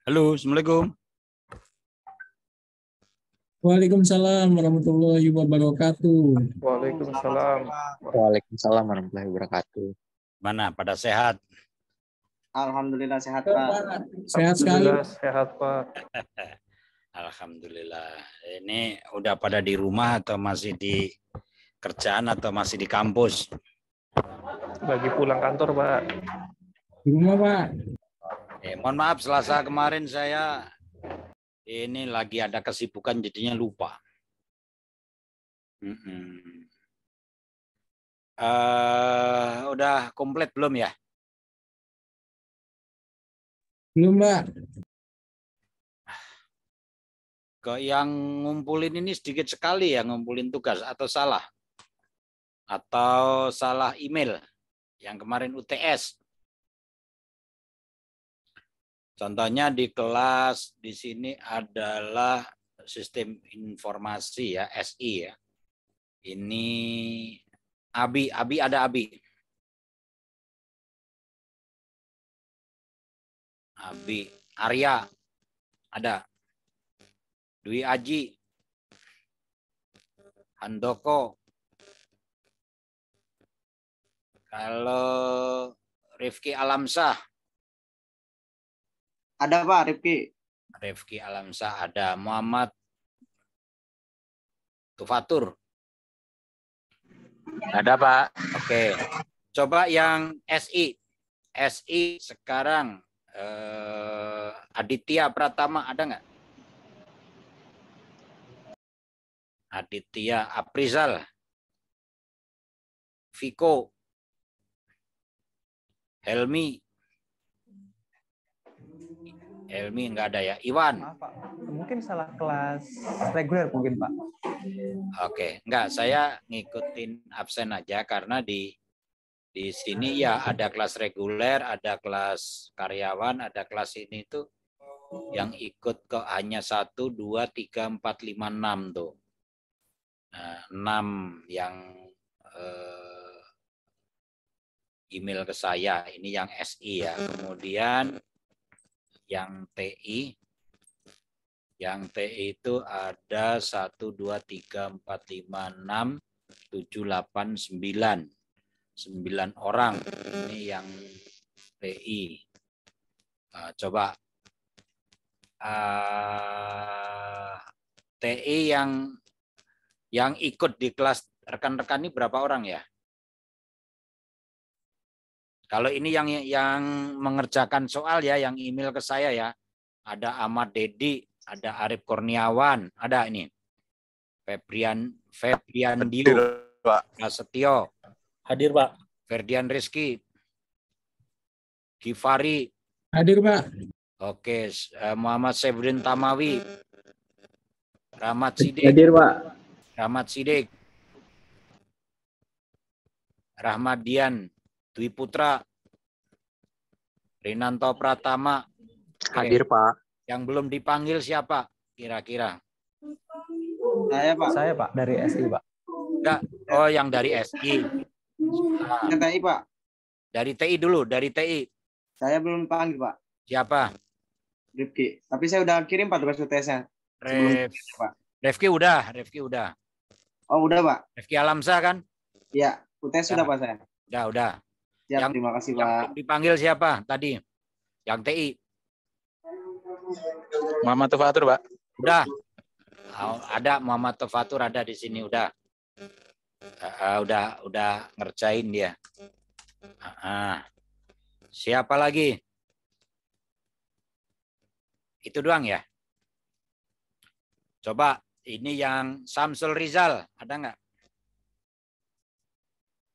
Halo, Assalamualaikum. Waalaikumsalam warahmatullahi wabarakatuh. Waalaikumsalam. Waalaikumsalam warahmatullahi wabarakatuh. Mana, pada sehat? Alhamdulillah sehat, Pak. Sehat sekali. Alhamdulillah sehat, Pak. Alhamdulillah. Ini udah pada di rumah atau masih di kerjaan atau masih di kampus? Lagi pulang kantor, Pak. Di rumah, Pak. Mohon maaf, Selasa kemarin saya ini lagi ada kesibukan jadinya lupa. Udah komplit belum ya? Belum, Pak. Yang ngumpulin ini sedikit sekali ya, ngumpulin tugas atau salah? Atau salah email yang kemarin UTS? Contohnya di kelas di sini adalah sistem informasi ya, SI ya. Ini Abi ada Abi. Abi, Arya ada. Dwi Aji, Handoko. Kalau Rifki Alamsah. Ada, Pak, Rifki. Rifki Alamsah ada. Muhammad Tufatur. Ada, Pak. Oke. Coba yang SI. SI sekarang Aditya Pratama ada nggak? Aditya Aprizal. Viko. Helmi enggak ada ya. Iwan. Maaf, Pak. Mungkin salah kelas reguler mungkin, Pak. Oke, enggak, saya ngikutin absen aja karena di sini ya ada kelas reguler, ada kelas karyawan, ada kelas ini tuh yang ikut kok hanya 1, 2, 3, 4, 5, 6 tuh. Nah, 6 yang email ke saya, ini yang SI ya. Kemudian yang TI itu ada 1, 2, 3, 4, 5, 6, 7, 8, 9. 9 orang. Ini yang TI. Coba TI yang ikut di kelas rekan-rekan ini berapa orang ya? Kalau ini yang mengerjakan soal ya, yang email ke saya ya, ada Ahmad Dedi, ada Arif Kurniawan, ada ini Febrian Dio, Pak Prasetyo, Hadir, Pak. Ferdian Rizky, Gifari, Hadir, Pak. oke, Muhammad Sebrin Tamawi, Rahmat Sidik, Hadir, Pak. Rahmat Sidik, Rahmat Dian, Dwi Putra, Rinanto Pratama. Hadir, Pak. Yang belum dipanggil siapa kira-kira? Saya, Pak. Saya, Pak, dari SI, Pak. Enggak. Oh, yang dari SI. Yang TI, Pak. Dari TI dulu, dari TI. Saya belum panggil, Pak. Siapa? Rifki. Tapi saya udah kirim, Pak, tugas UTS-nya. Pak. Rifki udah. Oh, udah, Pak. Rifki Alamsah kan? Iya, UTS sudah, Pak, saya. Udah. Siap, terima kasih, Pak. Yang dipanggil siapa tadi? Yang TI. Muhammad Tufatur, Pak. Udah. Ada Muhammad Tufatur ada di sini udah. Udah ngerjain dia. Siapa lagi? Itu doang ya? Coba ini yang Samsul Rizal, ada nggak?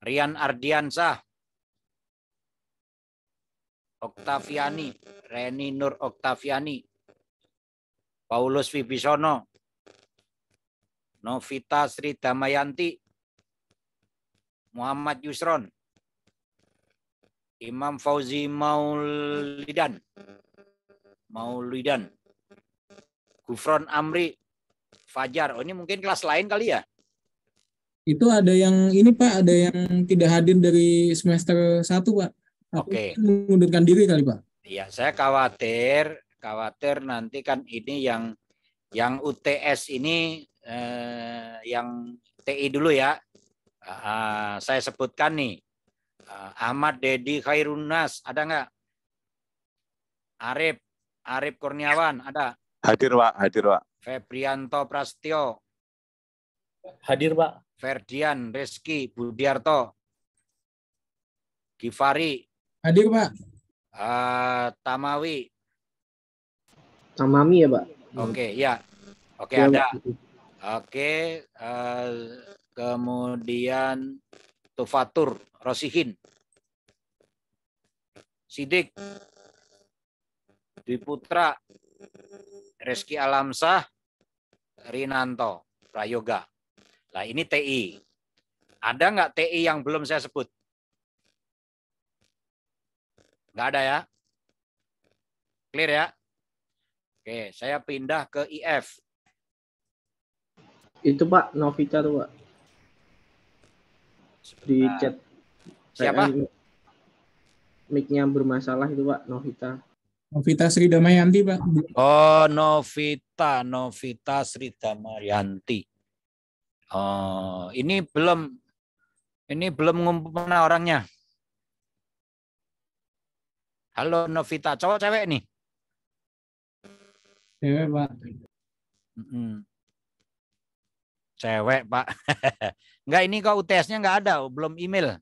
Rian Ardiansah, Oktaviani, Reni Nur Oktaviani, Paulus Wibisono, Novita Sri Damayanti, Muhammad Yusron, Imam Fauzi Maulidan, Gufron Amri, Fajar. Oh, ini mungkin kelas lain kali ya? Itu ada yang ini, Pak, ada yang tidak hadir dari semester 1, Pak. Oke. Mengundurkan diri kali, Pak. Iya, saya khawatir khawatir nanti kan ini yang UTS ini yang TI dulu ya. Saya sebutkan nih. Ahmad Dedi Khairunas, ada nggak? Arif Kurniawan, ada? Hadir, Pak. Hadir, Pak. Febrianto Prastio. Hadir, Pak. Ferdian Rizky Budiarto. Givari. Hadir, Pak. Tamawi. Tamami ya, Pak? Oke, ya. Oke, Ya, ada. Pak. Oke, kemudian Tufatur Rosihin. Sidik. Dwi Putra. Reski Alamsah. Rinanto Prayoga. Nah, ini TI. Ada nggak TI yang belum saya sebut? Nggak ada ya? Clear ya? Oke, saya pindah ke IF. Itu Pak, Novita tuh Pak. Di chat. Siapa? Mic-nya bermasalah itu Pak, Novita. Novita Sri Damayanti, Pak. Oh, Novita Sri Damayanti. Oh, ini belum ngumpul mana orangnya. Halo Novita, cowok cewek nih? Cewek, Pak. Cewek, Pak. Enggak, ini kok UTS-nya nggak ada, belum email.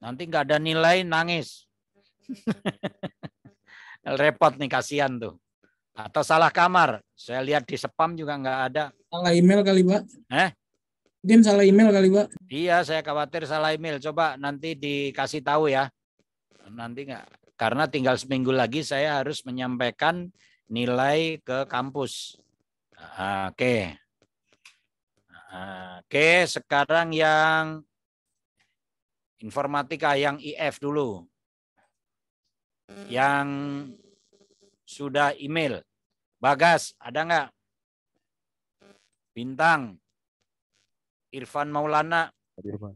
Nanti nggak ada nilai, nangis. Repot nih, kasihan tuh. Atau salah kamar. Saya lihat di spam juga nggak ada. Salah email kali, Pak. Eh? Mungkin salah email kali, Pak. Iya, saya khawatir salah email. Coba nanti dikasih tahu ya. Nanti nggak. Karena tinggal seminggu lagi saya harus menyampaikan nilai ke kampus. Oke. Oke, sekarang yang informatika, yang IF dulu. Yang sudah email. Bagas, ada nggak? Bintang. Irfan Maulana. Hadir, Pak.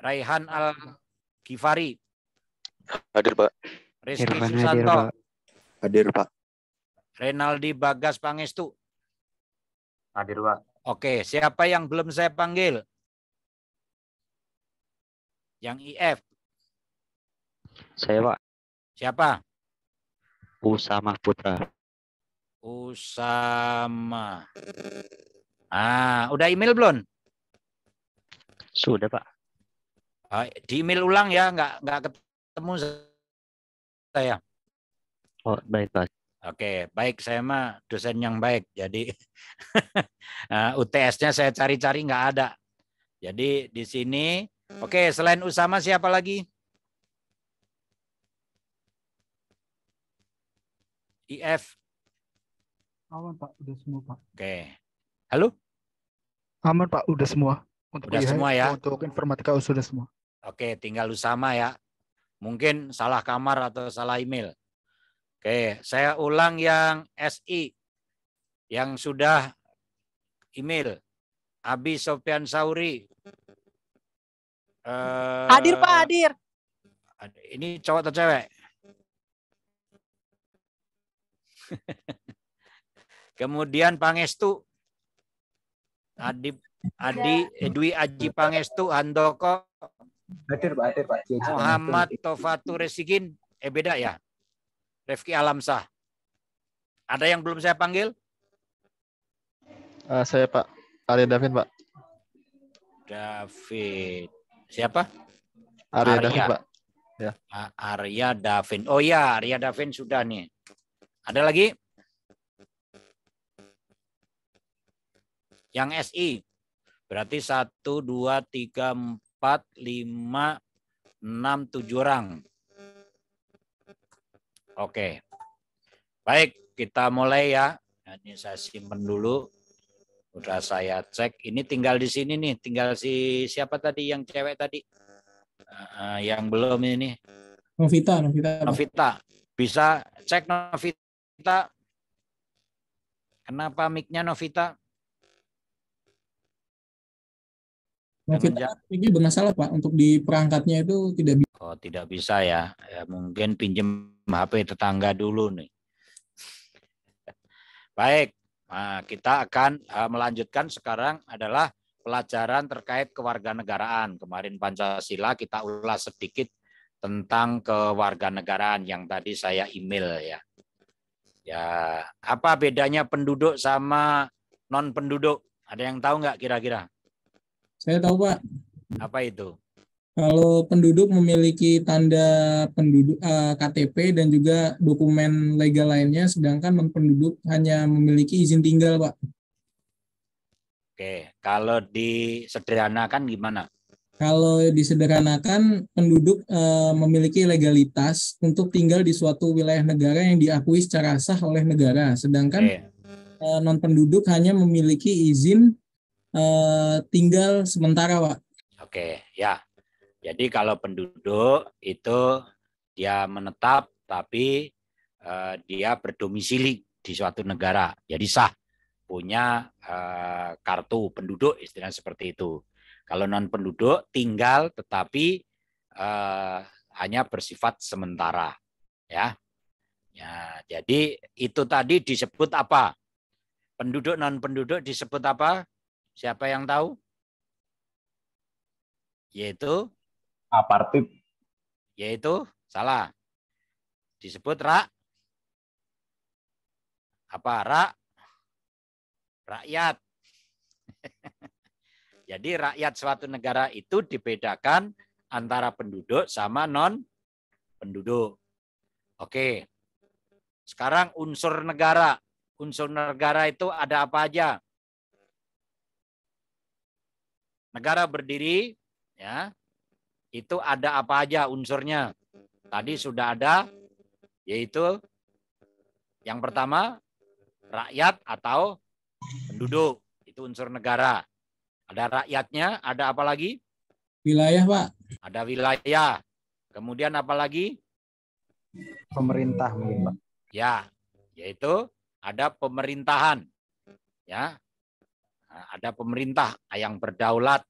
Raihan Al-Ghifari. Hadir, Pak. Rizky Susanto. Hadir, Pak. Renaldi Bagas Pangestu. Hadir, Pak. Oke, siapa yang belum saya panggil? Yang IF. Saya, Pak. Siapa? Usama Putra. Usama. Udah email belum? Sudah, Pak. Di email ulang ya, nggak ketemu saya. Oh, baik, Pak. Oke, baik, saya mah dosen yang baik. Jadi UTS-nya saya cari-cari nggak ada. Jadi di sini, oke, selain Usama siapa lagi? IF. Aman Pak, udah semua Pak. Oke. Halo? Aman Pak, udah semua. Untuk Udah semua ya? Untuk informatika sudah semua. Oke, tinggal Usama ya. Mungkin salah kamar atau salah email. Oke, saya ulang yang SI. Yang sudah email. Abi Sofian Sauri. Hadir Pak, hadir. Ini cowok atau cewek? Kemudian Pangestu. Dwi Aji Pangestu, Handoko. Hadir Pak, hadir Pak. Muhammad Tofatur Resigin. Beda ya? Refki Alamsah. Ada yang belum saya panggil? Saya Pak. Arya Davin, Pak. David. Siapa? Arya Davin, Pak. Ya. Arya Davin. Oh ya, Arya Davin sudah nih. Ada lagi? Yang SI. Berarti 1, 2, 3, 4, 5, 6, 7 orang. Oke. Baik, kita mulai ya. Ini saya simpan dulu. Udah saya cek. Ini tinggal di sini nih. Tinggal siapa tadi yang cewek tadi? Yang belum ini. Novita. Novita. Bisa cek Novita. Kenapa mic-nya Novita? Novita ini bermasalah Pak, untuk di perangkatnya itu tidak bisa. Oh, tidak bisa ya. Mungkin pinjem HP tetangga dulu nih. Baik, nah, kita akan melanjutkan sekarang adalah pelajaran terkait kewarganegaraan. Kemarin Pancasila kita ulas sedikit tentang kewarganegaraan yang tadi saya email ya. Ya, apa bedanya penduduk sama non penduduk? Ada yang tahu nggak kira-kira? Saya tahu Pak, Apa itu? kalau penduduk memiliki tanda penduduk KTP dan juga dokumen legal lainnya, sedangkan non penduduk hanya memiliki izin tinggal Pak. Oke, kalau disederhanakan gimana? Kalau disederhanakan, penduduk memiliki legalitas untuk tinggal di suatu wilayah negara yang diakui secara sah oleh negara, sedangkan non penduduk hanya memiliki izin tinggal sementara Pak. Oke, ya. Jadi kalau penduduk itu dia menetap tapi dia berdomisili di suatu negara, jadi sah, punya kartu penduduk, istilahnya seperti itu. Kalau non penduduk tinggal tetapi hanya bersifat sementara, ya. Ya, jadi itu tadi disebut apa? Penduduk non penduduk disebut apa? Siapa yang tahu? Yaitu Apartheid. Yaitu salah. Disebut rakyat. Jadi rakyat suatu negara itu dibedakan antara penduduk sama non penduduk. Oke. Sekarang unsur negara. Unsur negara itu ada apa aja? Negara berdiri, ya, itu ada apa aja unsurnya? Tadi sudah ada, yaitu yang pertama rakyat atau penduduk, itu unsur negara. Ada rakyatnya, ada apa lagi? Wilayah Pak. Ada wilayah. Kemudian apa lagi? Pemerintah mungkin Pak. Ya, yaitu ada pemerintahan. Ya. Ada pemerintah yang berdaulat.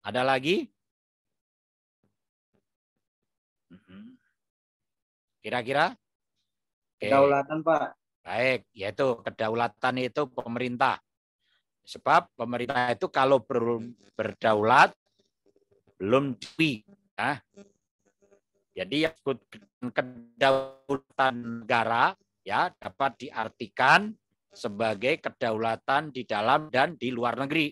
Ada lagi? Kira-kira? Kedaulatan Pak. Baik, yaitu kedaulatan itu pemerintah. Sebab pemerintah itu kalau berdaulat belum diakui. Ya. Jadi yang disebut kedaulatan negara ya dapat diartikan sebagai kedaulatan di dalam dan di luar negeri.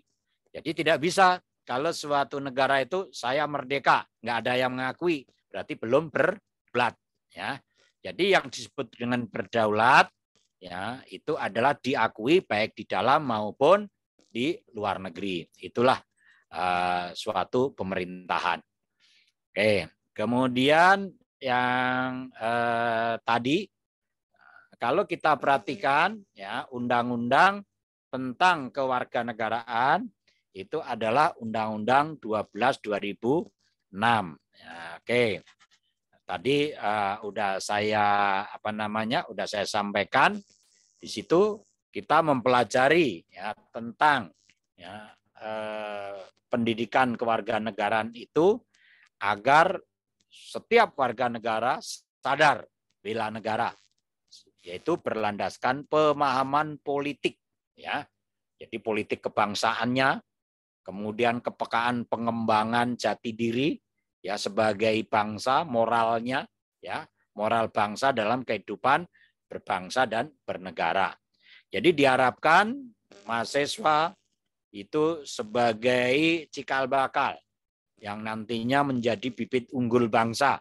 Jadi tidak bisa kalau suatu negara itu saya merdeka, nggak ada yang mengakui, berarti belum berdaulat. Ya, jadi yang disebut dengan berdaulat, ya itu adalah diakui baik di dalam maupun di luar negeri. Itulah suatu pemerintahan. Oke, kemudian yang tadi. Kalau kita perhatikan ya undang-undang tentang kewarganegaraan itu adalah Undang-Undang 12 2006. Ya, oke. Tadi udah saya udah saya sampaikan di situ kita mempelajari ya tentang ya pendidikan kewarganegaraan itu agar setiap warga negara sadar bela negara, yaitu berlandaskan pemahaman politik ya. Jadi politik kebangsaannya, kemudian kepekaan pengembangan jati diri ya sebagai bangsa, moralnya ya, moral bangsa dalam kehidupan berbangsa dan bernegara. Jadi diharapkan mahasiswa itu sebagai cikal bakal yang nantinya menjadi bibit unggul bangsa.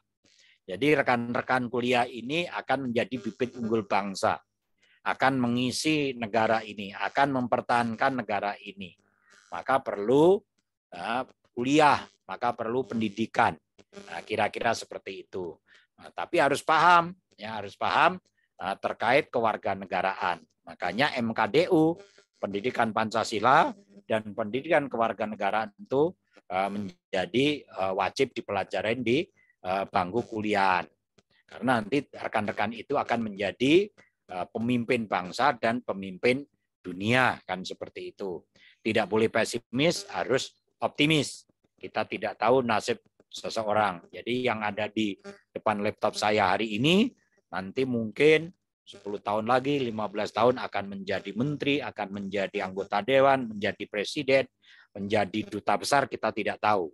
Jadi rekan-rekan kuliah ini akan menjadi bibit unggul bangsa, akan mengisi negara ini, akan mempertahankan negara ini. Maka perlu kuliah, maka perlu pendidikan. Nah, kira-kira seperti itu. Nah, tapi harus paham, ya harus paham terkait kewarganegaraan. Makanya MKDU, pendidikan Pancasila dan pendidikan kewarganegaraan itu menjadi wajib dipelajari di bangku kuliah. Karena nanti rekan-rekan itu akan menjadi pemimpin bangsa dan pemimpin dunia, kan seperti itu. Tidak boleh pesimis, harus optimis. Kita tidak tahu nasib seseorang. Jadi yang ada di depan laptop saya hari ini, nanti mungkin 10 tahun lagi, 15 tahun akan menjadi menteri, akan menjadi anggota dewan, menjadi presiden, menjadi duta besar, kita tidak tahu.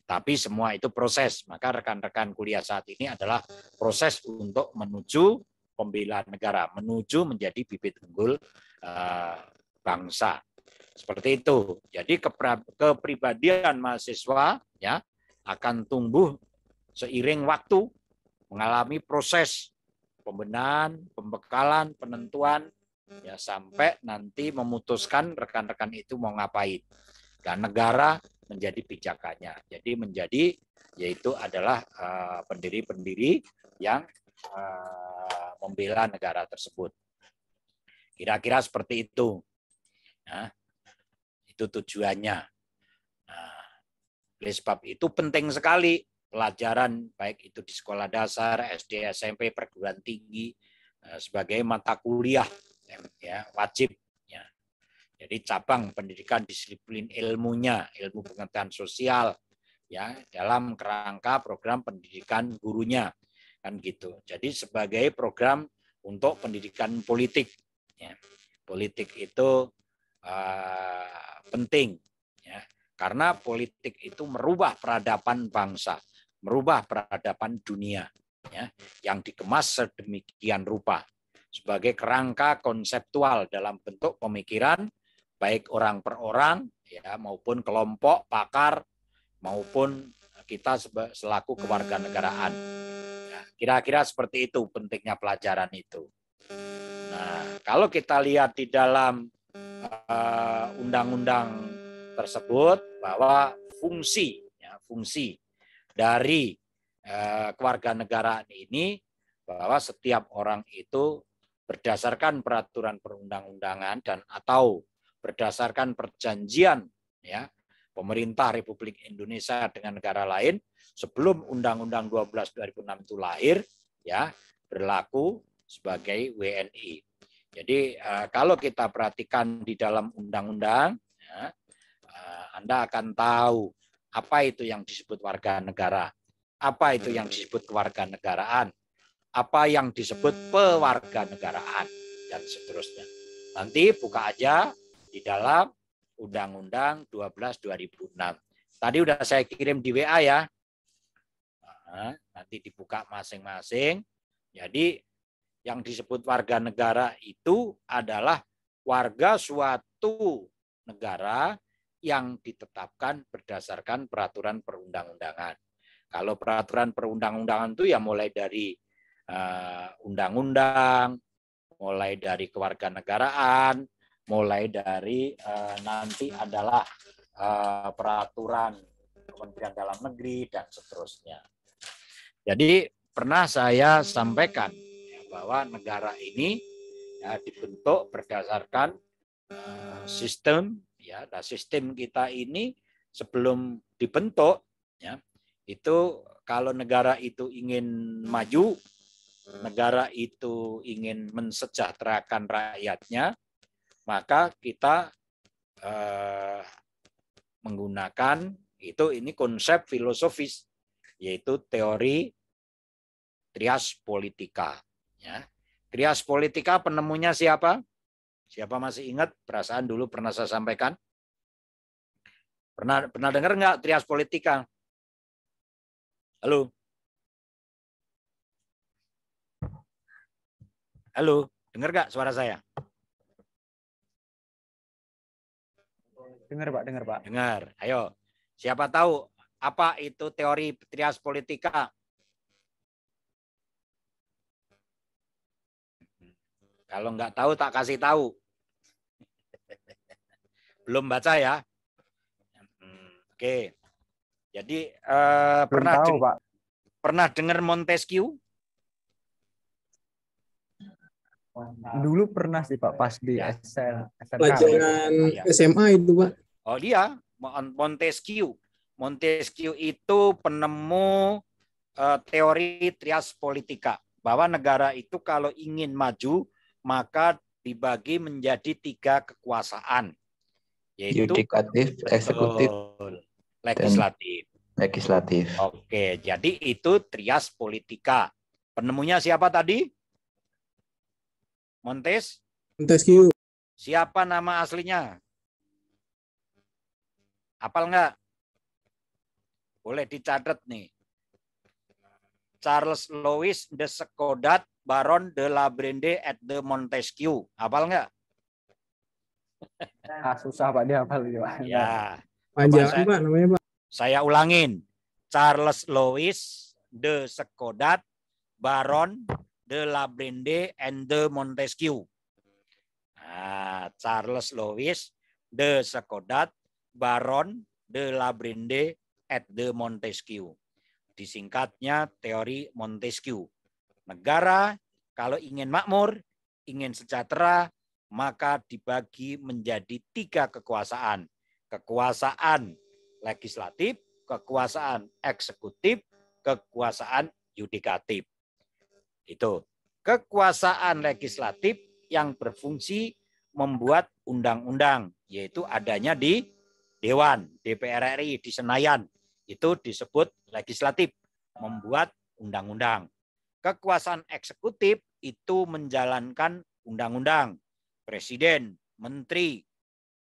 Tapi semua itu proses. Maka rekan-rekan kuliah saat ini adalah proses untuk menuju pembelaan negara, menuju menjadi bibit unggul bangsa. Seperti itu. Jadi kepribadian mahasiswa ya akan tumbuh seiring waktu, mengalami proses pembenahan, pembekalan, penentuan ya sampai nanti memutuskan rekan-rekan itu mau ngapain. Dan negara menjadi pijakannya. Jadi menjadi yaitu adalah pendiri-pendiri yang membela negara tersebut. Kira-kira seperti itu. Nah, itu tujuannya. Nah, oleh sebab itu penting sekali pelajaran baik itu di sekolah dasar, SD, SMP, perguruan tinggi sebagai mata kuliah ya, wajib ya. Jadi cabang pendidikan disiplin ilmunya, ilmu pengetahuan sosial ya dalam kerangka program pendidikan gurunya kan gitu. Jadi sebagai program untuk pendidikan politik ya. Politik itu penting ya karena politik itu merubah peradaban bangsa, merubah peradaban dunia ya yang dikemas sedemikian rupa sebagai kerangka konseptual dalam bentuk pemikiran baik orang per orang ya maupun kelompok pakar maupun kita selaku kewarganegaraan. Ya, kira-kira seperti itu pentingnya pelajaran itu. Nah, kalau kita lihat di dalam undang-undang tersebut bahwa fungsi dari kewarganegaraan ini bahwa setiap orang itu berdasarkan peraturan perundang-undangan dan atau berdasarkan perjanjian ya pemerintah Republik Indonesia dengan negara lain sebelum Undang-Undang 12 2006 itu lahir ya berlaku sebagai WNI. Jadi kalau kita perhatikan di dalam undang-undang, ya, Anda akan tahu apa itu yang disebut warga negara, apa itu yang disebut kewarganegaraan, apa yang disebut pewarganegaraan, dan seterusnya. Nanti buka aja di dalam Undang-Undang 12 2006. Tadi udah saya kirim di WA ya. Nanti dibuka masing-masing. Jadi yang disebut warga negara itu adalah warga suatu negara yang ditetapkan berdasarkan peraturan perundang-undangan. Kalau peraturan perundang-undangan itu ya mulai dari undang-undang, mulai dari kewarganegaraan, mulai dari nanti adalah peraturan Kementerian Dalam Negeri dan seterusnya. Jadi pernah saya sampaikan bahwa negara ini ya, dibentuk berdasarkan sistem ya. Nah, sistem kita ini sebelum dibentuk ya itu kalau negara itu ingin maju, negara itu ingin mensejahterakan rakyatnya, maka kita menggunakan ini konsep filosofis yaitu teori trias politika. Ya. Trias politika penemunya siapa? Siapa masih ingat? Perasaan dulu pernah saya sampaikan. Pernah dengar nggak trias politika? Halo? Halo, dengar nggak suara saya? Dengar Pak, dengar Pak. Dengar. Ayo, siapa tahu apa itu teori trias politika? Kalau nggak tahu tak kasih tahu. Belum baca ya? Oke. Jadi pernah dengar Montesquieu? Dulu pernah sih Pak pas di SMK. Pelajaran SMA itu Pak. Oh dia Montesquieu. Montesquieu itu penemu teori trias politika bahwa negara itu kalau ingin maju maka dibagi menjadi 3 kekuasaan. yaitu Yudikatif, eksekutif, legislatif. Legislatif. Oke, jadi itu trias politika. Penemunya siapa tadi? Montesquieu. Siapa nama aslinya? Hafal nggak? Boleh dicatat nih. Charles Louis de Secodat, Baron de la Brande et de Montesquieu. Hafal nggak? Susah Pak dihafal gitu Pak. Ya. Panjangan Pak namanya Pak. Saya ulangin. Charles Louis de Secodat, Baron de la Brande and de Montesquieu. Nah, Charles Louis de Secodat, Baron de la Brande et de Montesquieu. Disingkatnya teori Montesquieu. Negara kalau ingin makmur, ingin sejahtera, maka dibagi menjadi 3 kekuasaan. Kekuasaan legislatif, kekuasaan eksekutif, kekuasaan yudikatif. Itu. Kekuasaan legislatif yang berfungsi membuat undang-undang, yaitu adanya di Dewan, DPR RI di Senayan. Itu disebut legislatif, membuat undang-undang. Kekuasaan eksekutif itu menjalankan undang-undang. Presiden, menteri,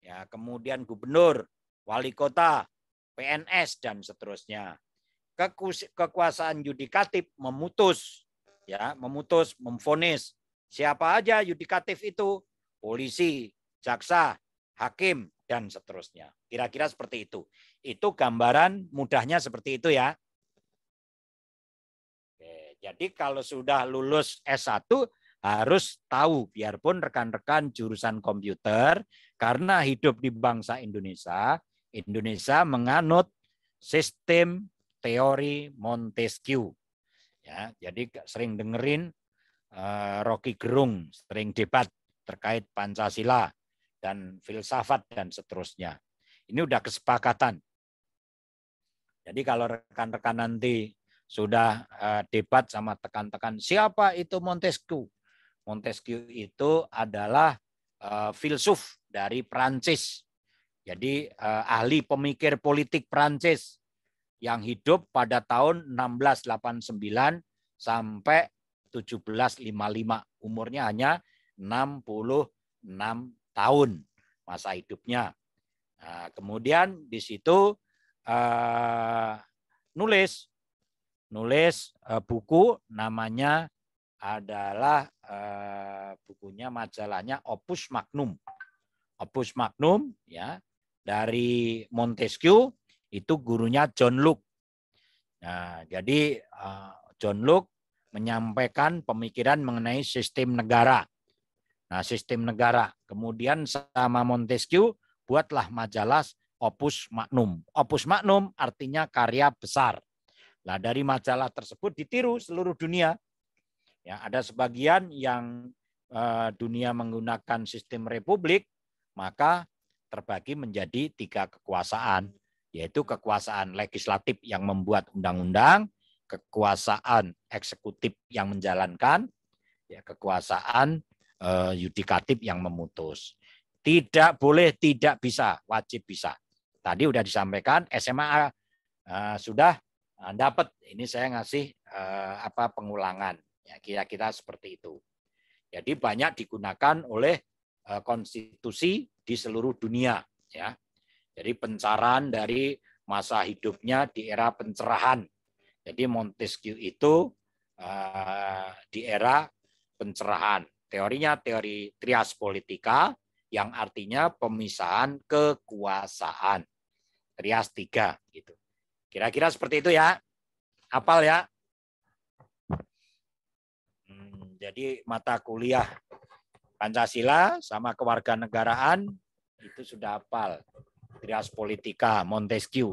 ya, kemudian gubernur, wali kota, PNS dan seterusnya. Kekuasaan yudikatif memutus, ya, memvonis. Siapa aja yudikatif itu? Polisi, jaksa, hakim dan seterusnya. Kira-kira seperti itu. Itu gambaran mudahnya seperti itu ya. Oke, jadi kalau sudah lulus S1 harus tahu, biarpun rekan-rekan jurusan komputer, karena hidup di bangsa Indonesia, Indonesia menganut sistem teori Montesquieu. Ya, jadi sering dengerin Rocky Gerung, sering debat terkait Pancasila dan filsafat dan seterusnya. Ini udah kesepakatan. Jadi kalau rekan-rekan nanti sudah debat sama tekan-tekan, siapa itu Montesquieu? Montesquieu itu adalah filsuf dari Prancis. Jadi ahli pemikir politik Prancis yang hidup pada tahun 1689 sampai 1755. Umurnya hanya 66 tahun masa hidupnya. Nah, kemudian di situ nulis buku, namanya adalah bukunya, majalahnya Opus Magnum. Opus Magnum ya, dari Montesquieu, itu gurunya John Locke. Nah, jadi John Locke menyampaikan pemikiran mengenai sistem negara. Nah, sistem negara. Kemudian sama Montesquieu buatlah majalah Opus Magnum. Opus Magnum artinya karya besar. Nah, dari majalah tersebut ditiru seluruh dunia. Ya, ada sebagian yang dunia menggunakan sistem republik, maka terbagi menjadi 3 kekuasaan, yaitu kekuasaan legislatif yang membuat undang-undang, kekuasaan eksekutif yang menjalankan, ya, kekuasaan yudikatif yang memutus. Tidak boleh tidak bisa, wajib bisa. Tadi sudah disampaikan, SMA sudah dapat. Ini saya ngasih pengulangan. Ya, kira-kira seperti itu. Jadi banyak digunakan oleh konstitusi di seluruh dunia. Ya. Jadi pencerahan dari masa hidupnya di era pencerahan. Jadi Montesquieu itu di era pencerahan. Teorinya teori trias politika, yang artinya pemisahan kekuasaan. Trias 3 gitu. Kira-kira seperti itu ya. Hafal ya. Jadi mata kuliah Pancasila sama kewarganegaraan itu sudah hafal. Trias politika Montesquieu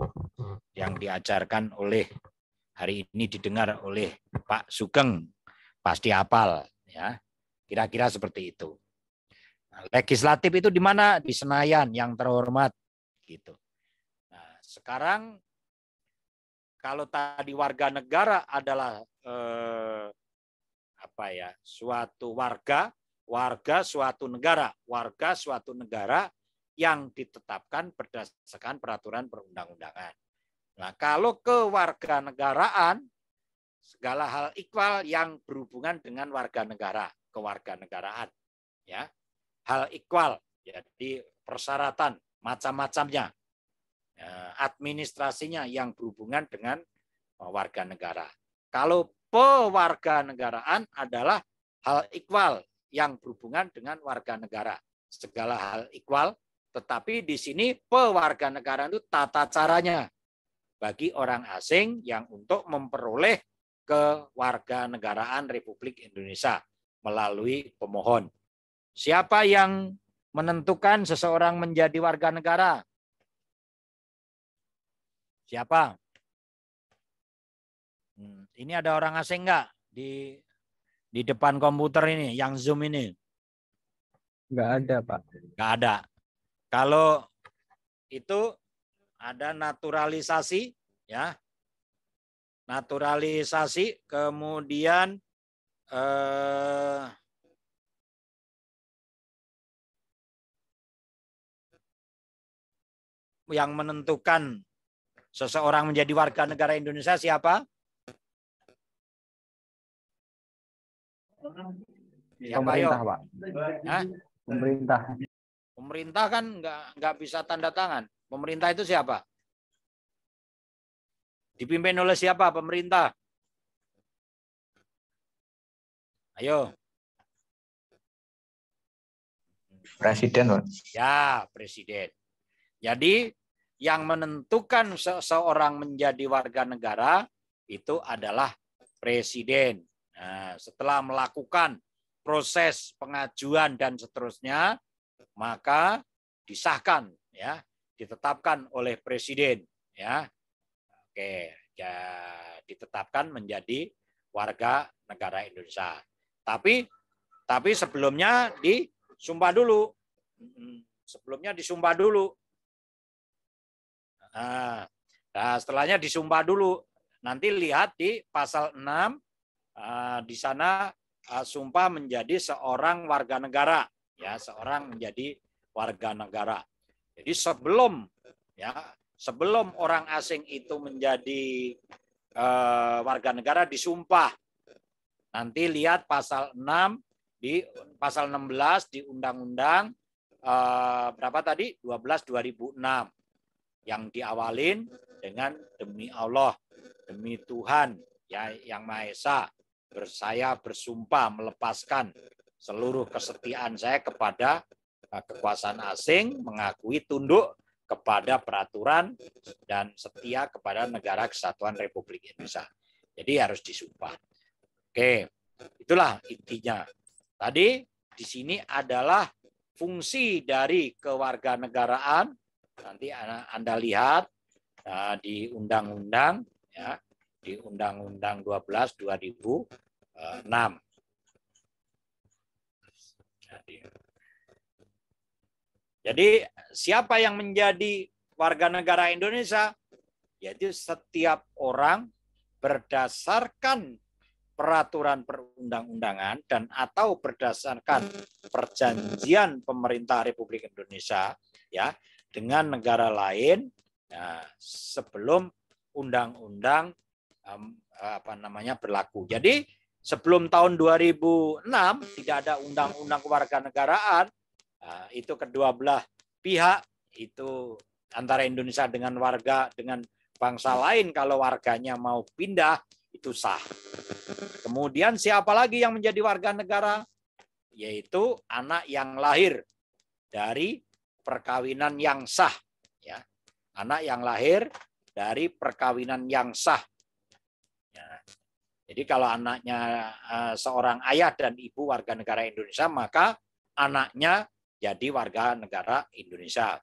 yang diajarkan oleh, hari ini didengar oleh Pak Sugeng, pasti hafal ya. Kira-kira seperti itu. Nah, legislatif itu di mana? Di Senayan yang terhormat gitu. Nah, sekarang kalau tadi warga negara adalah suatu warga suatu negara. Warga suatu negara yang ditetapkan berdasarkan peraturan perundang-undangan. Nah, kalau kewarganegaraan, segala hal ikhwal yang berhubungan dengan warga negara, kewarganegaraan, ya, hal ikhwal, jadi persyaratan macam-macamnya, administrasinya yang berhubungan dengan warga negara. Kalau pewarganegaraan adalah hal ikhwal yang berhubungan dengan warga negara, segala hal ikhwal, tetapi di sini pewarganegaraan itu tata caranya bagi orang asing yang untuk memperoleh kewarganegaraan Republik Indonesia melalui pemohon. Siapa yang menentukan seseorang menjadi warga negara? Siapa? Ini ada orang asing nggak di depan komputer ini, yang Zoom ini? Nggak ada, Pak. Nggak ada. Kalau itu ada naturalisasi, ya. Naturalisasi, kemudian yang menentukan seseorang menjadi warga negara Indonesia siapa? Pemerintah, Pak. Hah? Pemerintah. Pemerintah kan nggak bisa tanda tangan. Pemerintah itu siapa? Dipimpin oleh siapa pemerintah? Ayo. Presiden, Pak. Ya, presiden. Jadi yang menentukan seseorang menjadi warga negara itu adalah presiden. Nah, setelah melakukan proses pengajuan dan seterusnya, maka disahkan, ya, ditetapkan oleh presiden, ya. Oke, ya, ditetapkan menjadi warga negara Indonesia. Tapi sebelumnya disumpah dulu. Sebelumnya disumpah dulu. Nah, setelahnya disumpah dulu. Nanti lihat di pasal 6, di sana sumpah menjadi seorang warga negara, ya, seorang menjadi warga negara. Jadi sebelum orang asing itu menjadi warga negara disumpah. Nanti lihat pasal 6 di pasal 16 di Undang-Undang berapa tadi? 12/2006 yang diawalin dengan demi Allah, demi Tuhan ya yang Maha Esa, saya bersumpah melepaskan seluruh kesetiaan saya kepada kekuasaan asing, mengakui tunduk kepada peraturan dan setia kepada negara kesatuan Republik Indonesia. Jadi harus disumpah. Oke, itulah intinya. Tadi di sini adalah fungsi dari kewarganegaraan. Nanti Anda lihat di Undang-Undang, ya, di Undang-Undang 12/2006. Jadi siapa yang menjadi warga negara Indonesia? Yaitu setiap orang berdasarkan peraturan perundang-undangan dan atau berdasarkan perjanjian pemerintah Republik Indonesia, ya, dengan negara lain, ya, sebelum undang-undang berlaku. Jadi sebelum tahun 2006 tidak ada undang-undang kewarganegaraan. Itu kedua belah pihak, itu antara Indonesia dengan warga dengan bangsa lain, kalau warganya mau pindah itu sah. Kemudian siapa lagi yang menjadi warga negara? Yaitu anak yang lahir dari perkawinan yang sah, ya. Anak yang lahir dari perkawinan yang sah. Ya. Jadi kalau anaknya seorang ayah dan ibu warga negara Indonesia, maka anaknya jadi warga negara Indonesia.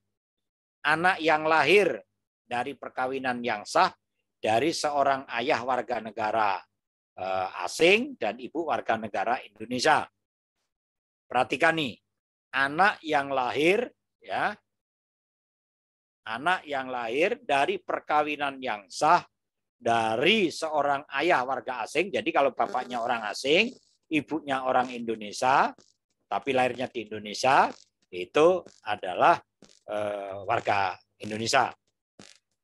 Anak yang lahir dari perkawinan yang sah dari seorang ayah warga negara asing dan ibu warga negara Indonesia. Perhatikan nih, anak yang lahir, ya, anak yang lahir dari perkawinan yang sah dari seorang ayah warga asing. Jadi kalau bapaknya orang asing, ibunya orang Indonesia, tapi lahirnya di Indonesia, itu adalah warga Indonesia.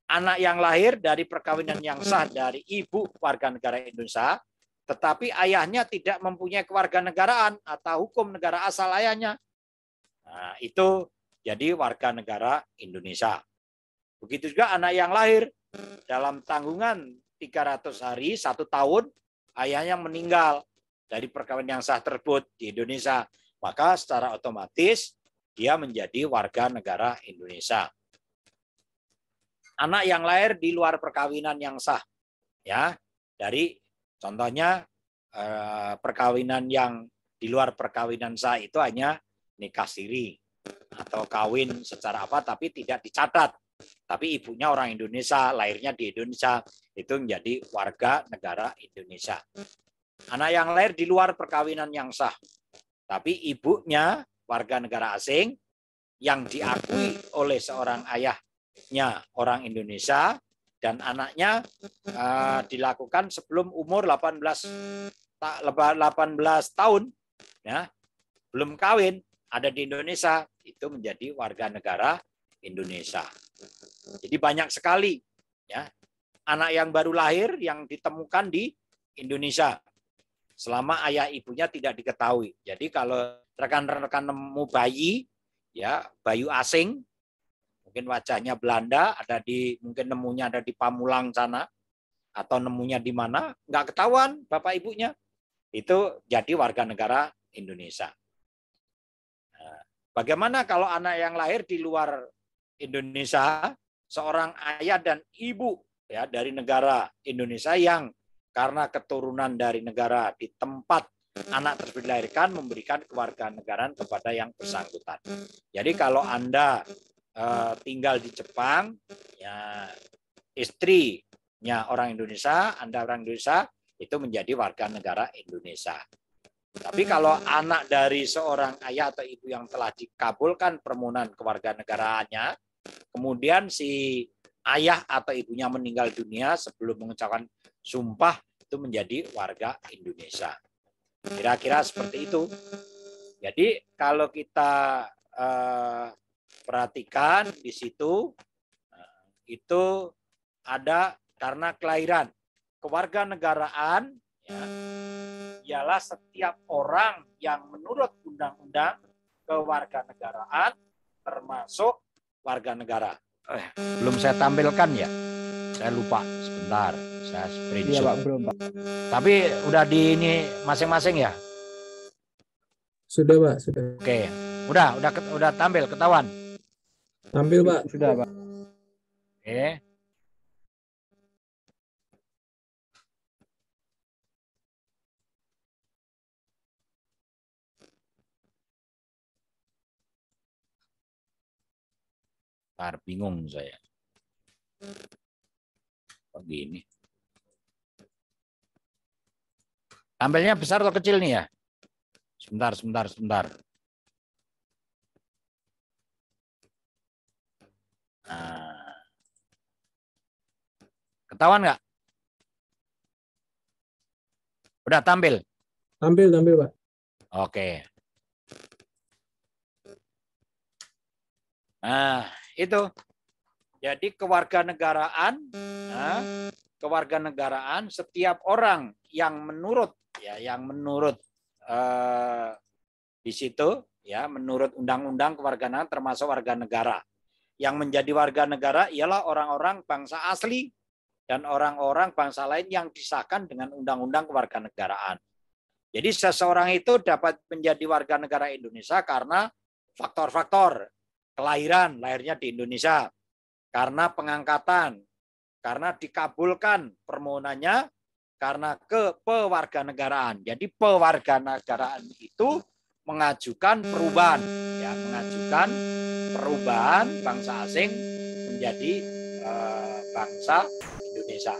Anak yang lahir dari perkawinan yang sah dari ibu warga negara Indonesia, tetapi ayahnya tidak mempunyai kewarganegaraan atau hukum negara asal ayahnya, nah, itu jadi warga negara Indonesia. Begitu juga anak yang lahir dalam tanggungan 300 hari, 1 tahun, ayahnya meninggal dari perkawinan yang sah tersebut di Indonesia, maka secara otomatis dia menjadi warga negara Indonesia. Anak yang lahir di luar perkawinan yang sah, ya, dari contohnya perkawinan yang di luar perkawinan sah itu hanya nikah siri atau kawin secara apa tapi tidak dicatat. Tapi ibunya orang Indonesia, lahirnya di Indonesia, itu menjadi warga negara Indonesia. Anak yang lahir di luar perkawinan yang sah, tapi ibunya warga negara asing yang diakui oleh seorang ayahnya orang Indonesia dan anaknya dilakukan sebelum umur 18 tahun, ya, belum kawin, ada di Indonesia, itu menjadi warga negara Indonesia. Jadi banyak sekali, ya, anak yang baru lahir yang ditemukan di Indonesia selama ayah ibunya tidak diketahui. Jadi kalau rekan-rekan nemu bayi, ya, bayi asing, mungkin wajahnya Belanda, mungkin nemunya ada di Pamulang sana, atau nemunya di mana, nggak ketahuan bapak ibunya, itu jadi warga negara Indonesia. Nah, bagaimana kalau anak yang lahir di luar Indonesia, seorang ayah dan ibu, ya, dari negara Indonesia yang karena keturunan dari negara di tempat anak tersebut dilahirkan memberikan kewarganegaraan kepada yang bersangkutan. Jadi kalau Anda tinggal di Jepang, ya, istrinya orang Indonesia, Anda orang Indonesia, itu menjadi warga negara Indonesia. Tapi kalau anak dari seorang ayah atau ibu yang telah dikabulkan permohonan kewarganegaraannya, kemudian si ayah atau ibunya meninggal dunia sebelum mengucapkan sumpah, itu menjadi warga Indonesia. Kira-kira seperti itu. Jadi kalau kita perhatikan di situ, itu ada karena kelahiran. Kewarganegaraan, ya, ialah setiap orang yang menurut undang-undang kewarganegaraan termasuk warga negara. Belum saya tampilkan ya, saya lupa, sebentar, saya screenshot. Iya Pak, belum Pak. Tapi udah di ini masing-masing ya. Sudah Pak, sudah. Oke, udah tampil, ketahuan. Tampil Pak. Sudah Pak. Oke. Bingung saya. Begini. Tampilnya besar atau kecil nih ya? Sebentar. Nah. Ketahuan nggak? Udah tampil? Tampil Pak. Oke. Nah, itu. Jadi kewarganegaraan, kewarganegaraan setiap orang yang menurut di situ, ya, menurut undang-undang kewarganegaraan termasuk warga negara. Yang menjadi warga negara ialah orang-orang bangsa asli dan orang-orang bangsa lain yang disahkan dengan undang-undang kewarganegaraan. Jadi seseorang itu dapat menjadi warga negara Indonesia karena faktor-faktor kelahiran, lahirnya di Indonesia, karena pengangkatan, karena dikabulkan permohonannya, karena kepewarganegaraan. Jadi pewarganegaraan itu mengajukan perubahan, ya, mengajukan perubahan bangsa asing menjadi bangsa Indonesia.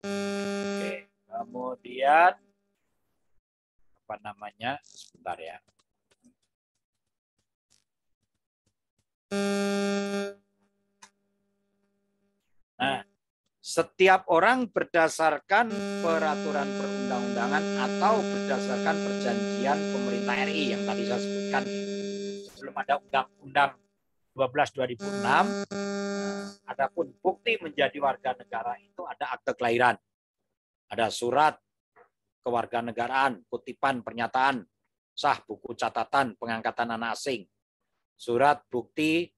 Oke, kemudian apa namanya? Sebentar ya. Nah, setiap orang berdasarkan peraturan perundang-undangan atau berdasarkan perjanjian pemerintah RI yang tadi saya sebutkan. Sebelum ada Undang-Undang 12 2006, adapun bukti menjadi warga negara itu ada akte kelahiran, ada surat kewarganegaraan, kutipan pernyataan sah buku catatan pengangkatan anak asing, surat bukti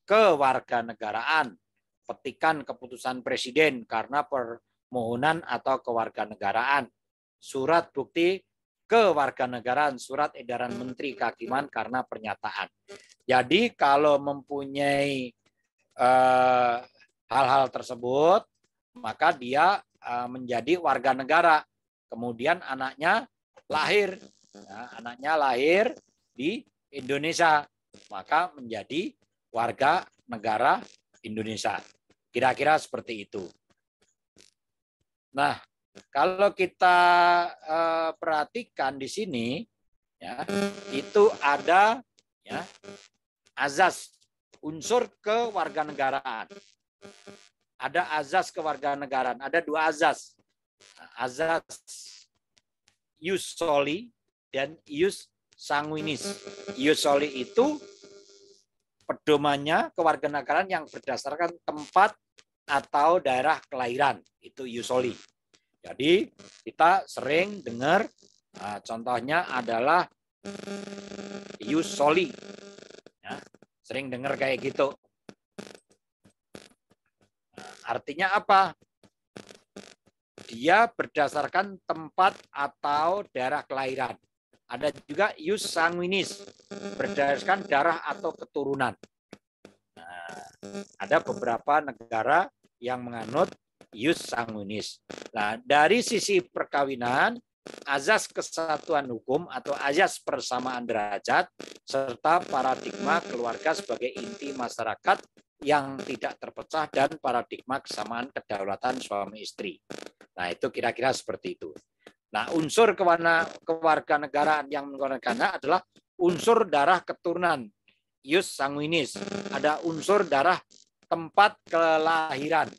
kewarganegaraan, petikan keputusan presiden karena permohonan atau kewarganegaraan, surat bukti kewarganegaraan, surat edaran menteri kehakiman karena pernyataan. Jadi kalau mempunyai hal-hal tersebut, maka dia menjadi warga negara. Kemudian anaknya lahir, anaknya lahir di Indonesia, maka menjadi warga negara Indonesia. Kira-kira seperti itu. Nah, kalau kita perhatikan di sini, ya, itu ada ya, azas unsur kewarganegaraan. Ada azas kewarganegaraan, ada dua azas. Azas ius soli dan ius sanguinis. Ius soli itu pedomannya kewarganegaraan yang berdasarkan tempat atau daerah kelahiran, itu ius soli. Jadi kita sering dengar, contohnya adalah ius soli, ya, sering dengar kayak gitu. Artinya apa? Dia berdasarkan tempat atau daerah kelahiran. Ada juga ius sanguinis, berdasarkan darah atau keturunan. Nah, ada beberapa negara yang menganut ius sanguinis. Nah, dari sisi perkawinan, azas kesatuan hukum atau azas persamaan derajat, serta paradigma keluarga sebagai inti masyarakat yang tidak terpecah dan paradigma kesamaan kedaulatan suami istri. Nah, itu kira-kira seperti itu. Nah, unsur kewarganegaraan yang menggunakannya adalah unsur darah keturunan, ius sanguinis. Ada unsur darah tempat kelahiran.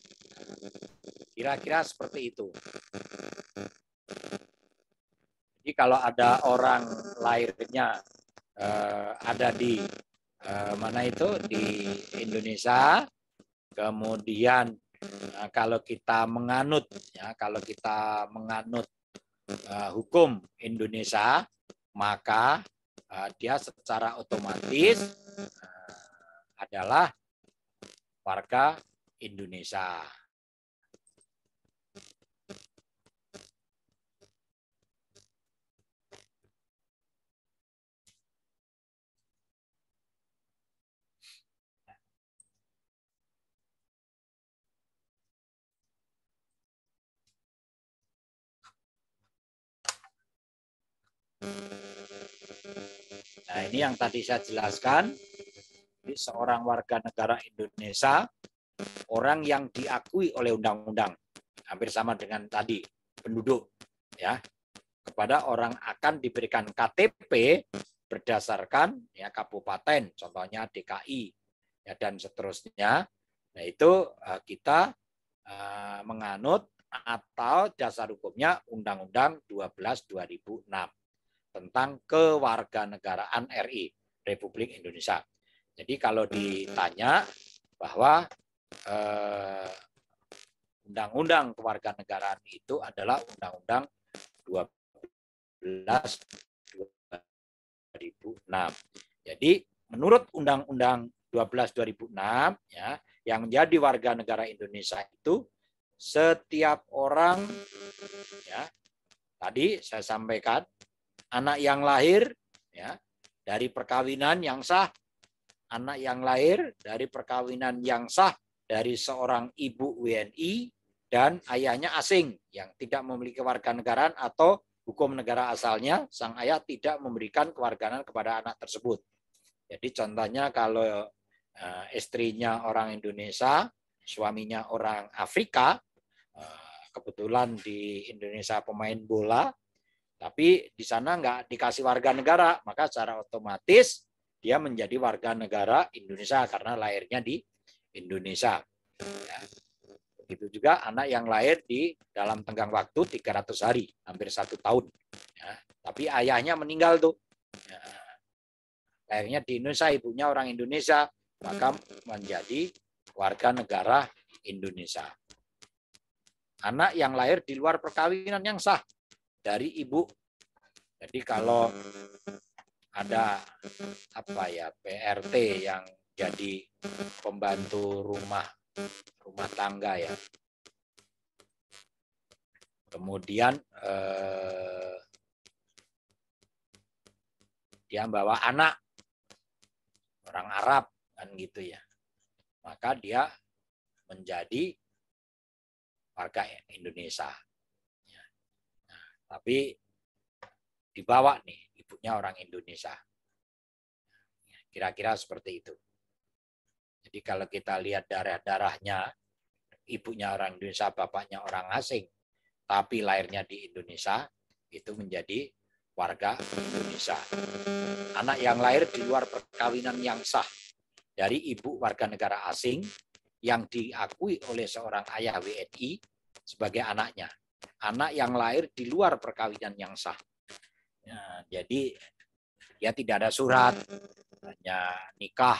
Kira-kira seperti itu. Jadi kalau ada orang lahirnya ada di mana itu di Indonesia, kemudian kalau kita menganut hukum Indonesia, maka dia secara otomatis adalah warga Indonesia. Nah, ini yang tadi saya jelaskan. Jadi seorang warga negara Indonesia, orang yang diakui oleh undang-undang, hampir sama dengan tadi penduduk, ya. Kepada orang akan diberikan KTP berdasarkan ya kabupaten, contohnya DKI, ya, dan seterusnya. Nah, itu kita menganut atau dasar hukumnya Undang-Undang 12 2006 tentang kewarganegaraan RI, Republik Indonesia. Jadi kalau ditanya bahwa Undang-Undang kewarganegaraan itu adalah Undang-Undang 12 2006. Jadi menurut Undang-Undang 12 2006, ya, yang menjadi warga negara Indonesia itu setiap orang, ya, tadi saya sampaikan, anak yang lahir ya dari perkawinan yang sah, anak yang lahir dari perkawinan yang sah dari seorang ibu WNI dan ayahnya asing yang tidak memiliki kewarganegaraan atau hukum negara asalnya, sang ayah tidak memberikan kewarganegaraan kepada anak tersebut. Jadi contohnya kalau istrinya orang Indonesia, suaminya orang Afrika, kebetulan di Indonesia pemain bola, tapi di sana nggak dikasih warga negara, maka secara otomatis dia menjadi warga negara Indonesia karena lahirnya di Indonesia. Ya, begitu juga anak yang lahir di dalam tenggang waktu 300 hari, hampir 1 tahun. Ya, tapi ayahnya meninggal tuh. Ya, lahirnya di Indonesia, ibunya orang Indonesia, maka menjadi warga negara Indonesia. Anak yang lahir di luar perkawinan yang sah dari ibu. Jadi kalau ada PRT yang jadi pembantu rumah tangga ya. Kemudian dia bawa anak orang Arab kan gitu ya. Maka dia menjadi warga Indonesia. Nah, tapi dibawa nih ibunya orang Indonesia. Kira-kira seperti itu. Jadi kalau kita lihat darah-darahnya, ibunya orang Indonesia, bapaknya orang asing, tapi lahirnya di Indonesia, itu menjadi warga Indonesia. Anak yang lahir di luar perkawinan yang sah dari ibu warga negara asing yang diakui oleh seorang ayah WNI sebagai anaknya. Anak yang lahir di luar perkawinan yang sah. Ya, jadi dia tidak ada surat, hanya nikah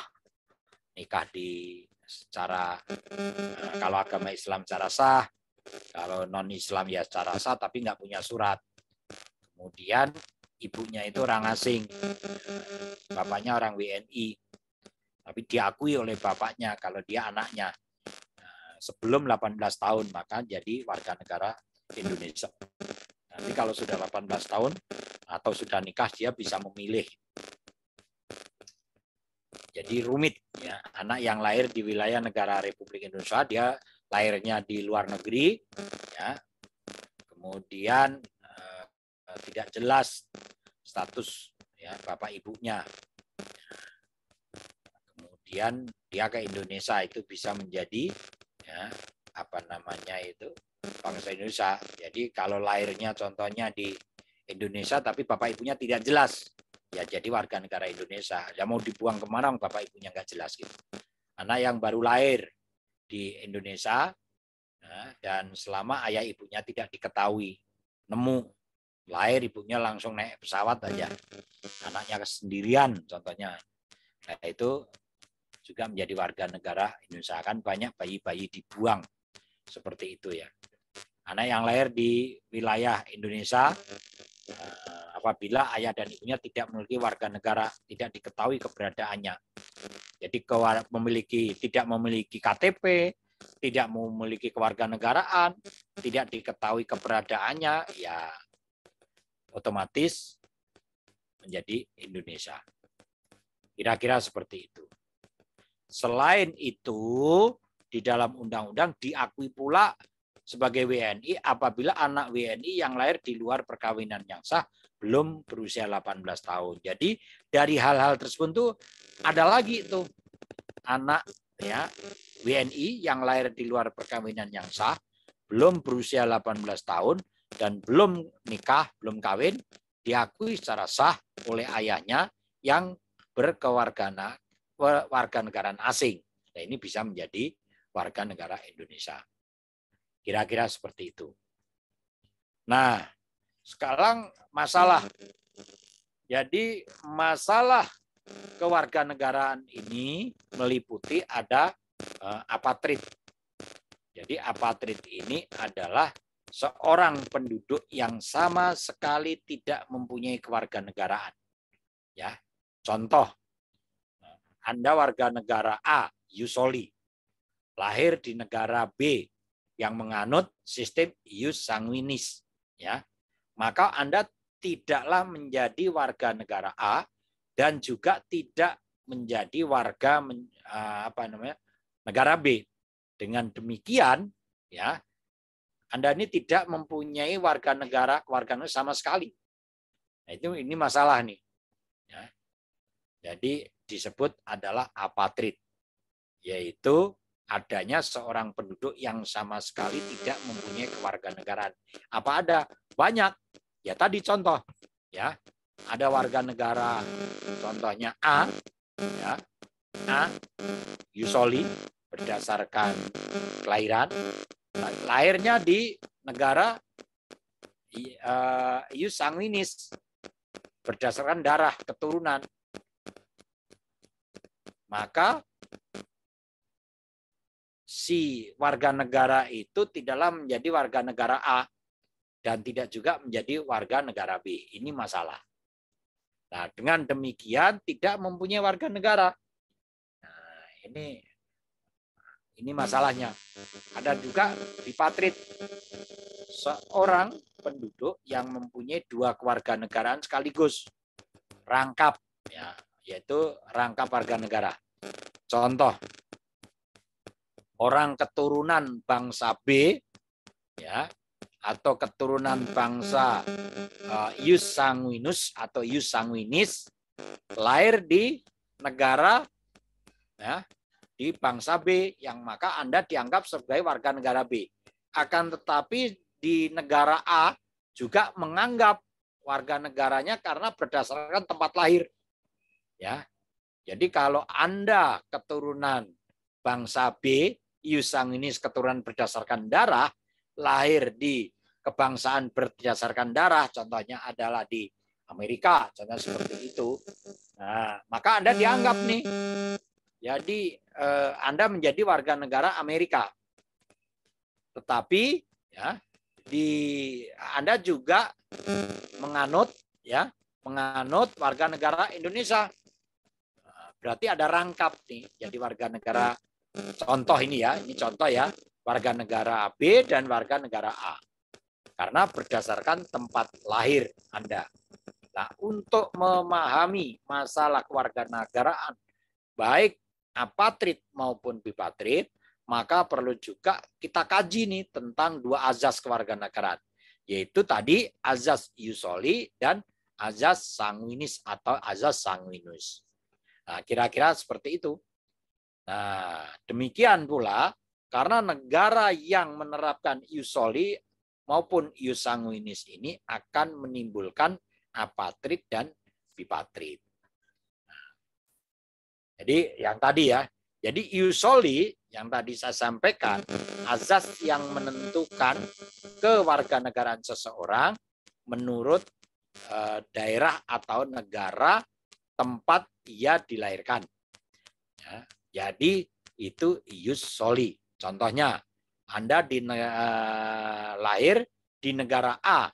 di secara kalau agama Islam secara sah, kalau non Islam ya secara sah, tapi nggak punya surat. Kemudian ibunya itu orang asing, bapaknya orang WNI, tapi diakui oleh bapaknya kalau dia anaknya sebelum 18 tahun maka jadi warga negara Indonesia. Nanti kalau sudah 18 tahun atau sudah nikah dia bisa memilih. Jadi rumit ya, anak yang lahir di wilayah negara Republik Indonesia dia lahirnya di luar negeri ya. Kemudian tidak jelas status ya bapak ibunya. Kemudian dia ke Indonesia itu bisa menjadi ya, bangsa Indonesia. Jadi kalau lahirnya contohnya di Indonesia tapi bapak ibunya tidak jelas, ya jadi warga negara Indonesia. Ya mau dibuang kemana bapak ibunya nggak jelas gitu. Anak yang baru lahir di Indonesia ya, dan selama ayah ibunya tidak diketahui, nemu lahir ibunya langsung naik pesawat aja, anaknya sendirian contohnya, nah itu juga menjadi warga negara Indonesia. Kan banyak bayi-bayi dibuang seperti itu ya. Anak yang lahir di wilayah Indonesia apabila ayah dan ibunya tidak memiliki warga negara, tidak diketahui keberadaannya. Jadi tidak memiliki KTP, tidak memiliki kewarganegaraan, tidak diketahui keberadaannya, ya otomatis menjadi Indonesia. Kira-kira seperti itu. Selain itu, di dalam undang-undang diakui pula sebagai WNI apabila anak WNI yang lahir di luar perkawinan yang sah belum berusia 18 tahun. Jadi dari hal-hal tersebut tuh ada lagi itu anak ya WNI yang lahir di luar perkawinan yang sah, belum berusia 18 tahun dan belum nikah, belum kawin, diakui secara sah oleh ayahnya yang warganegaraan asing. Nah, ini bisa menjadi warga negara Indonesia. Kira-kira seperti itu. Nah, sekarang masalah. Jadi masalah kewarganegaraan ini meliputi ada apatrid. Jadi apatrid ini adalah seorang penduduk yang sama sekali tidak mempunyai kewarganegaraan. Ya, contoh, Anda warga negara A, Yusoli, lahir di negara B yang menganut sistem ius sanguinis, ya, maka Anda tidaklah menjadi warga negara A dan juga tidak menjadi warga negara B. Dengan demikian, ya, Anda ini tidak mempunyai warga negara sama sekali. Nah, ini masalah nih. Ya. Jadi disebut adalah apatrid, yaitu adanya seorang penduduk yang sama sekali tidak mempunyai kewarganegaraan. Apa ada? Banyak. Ya tadi contoh, ya ada warga negara, contohnya A, ya A, Yusoli berdasarkan kelahiran, lahirnya di negara ius sanguinis berdasarkan darah keturunan, maka si warga negara itu tidaklah menjadi warga negara A dan tidak juga menjadi warga negara B. Ini masalah. Nah, dengan demikian tidak mempunyai warga negara. Nah, ini masalahnya. Ada juga bipatrid, seorang penduduk yang mempunyai 2 kewarganegaraan sekaligus, rangkap, ya, yaitu rangkap warga negara. Contoh, orang keturunan bangsa B, ya, atau keturunan bangsa ius sanguinus atau ius sanguinis, lahir di negara, ya, di bangsa B, yang maka Anda dianggap sebagai warga negara B. Akan tetapi di negara A juga menganggap warga negaranya karena berdasarkan tempat lahir. Ya. Jadi kalau Anda keturunan bangsa B, ius sanguinis keturunan berdasarkan darah, lahir di kebangsaan berdasarkan darah, contohnya adalah di Amerika, contohnya seperti itu. Nah, maka Anda dianggap nih, jadi Anda menjadi warga negara Amerika. Tetapi ya, Anda juga menganut, ya, menganut warga negara Indonesia. Berarti ada rangkap nih, jadi warga negara. Contoh ini ya, ini contoh ya, warga negara B dan warga negara A. Karena berdasarkan tempat lahir Anda. Nah, untuk memahami masalah kewarganegaraan, baik apatrid maupun bipatrid, maka perlu juga kita kaji nih tentang 2 azas kewarganegaraan, yaitu tadi azas ius soli dan azas sanguinis atau azas sanguinus. Nah, kira-kira seperti itu. Nah, demikian pula karena negara yang menerapkan ius soli maupun ius sanguinis ini akan menimbulkan apatrid dan bipatrid. Jadi yang tadi ya, jadi ius soli yang tadi saya sampaikan, azas yang menentukan kewarganegaraan seseorang menurut daerah atau negara tempat ia dilahirkan. Ya, jadi itu ius soli. Contohnya, Anda lahir di negara A,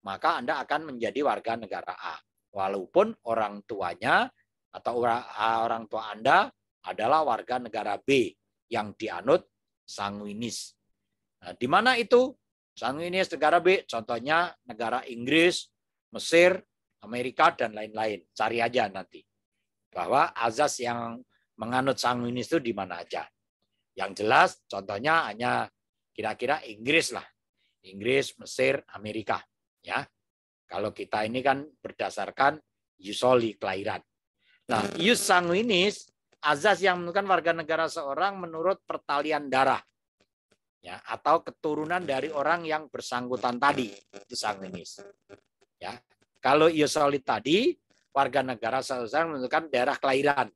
maka Anda akan menjadi warga negara A. Walaupun orang tuanya atau orang tua Anda adalah warga negara B yang dianut sanguinis. Nah, di mana itu sanguinis negara B? Contohnya negara Inggris, Mesir, Amerika, dan lain-lain. Cari aja nanti. Bahwa azas yang menganut sanguinis itu di mana aja. Yang jelas contohnya hanya kira-kira Inggris lah. Inggris, Mesir, Amerika. Ya. Kalau kita ini kan berdasarkan ius soli kelahiran. Nah, ius sanguinis, azas yang menentukan warga negara seorang menurut pertalian darah. Ya, atau keturunan dari orang yang bersangkutan tadi, itu sanguinis. Ya. Kalau ius soli tadi, warga negara seorang menentukan daerah kelahiran.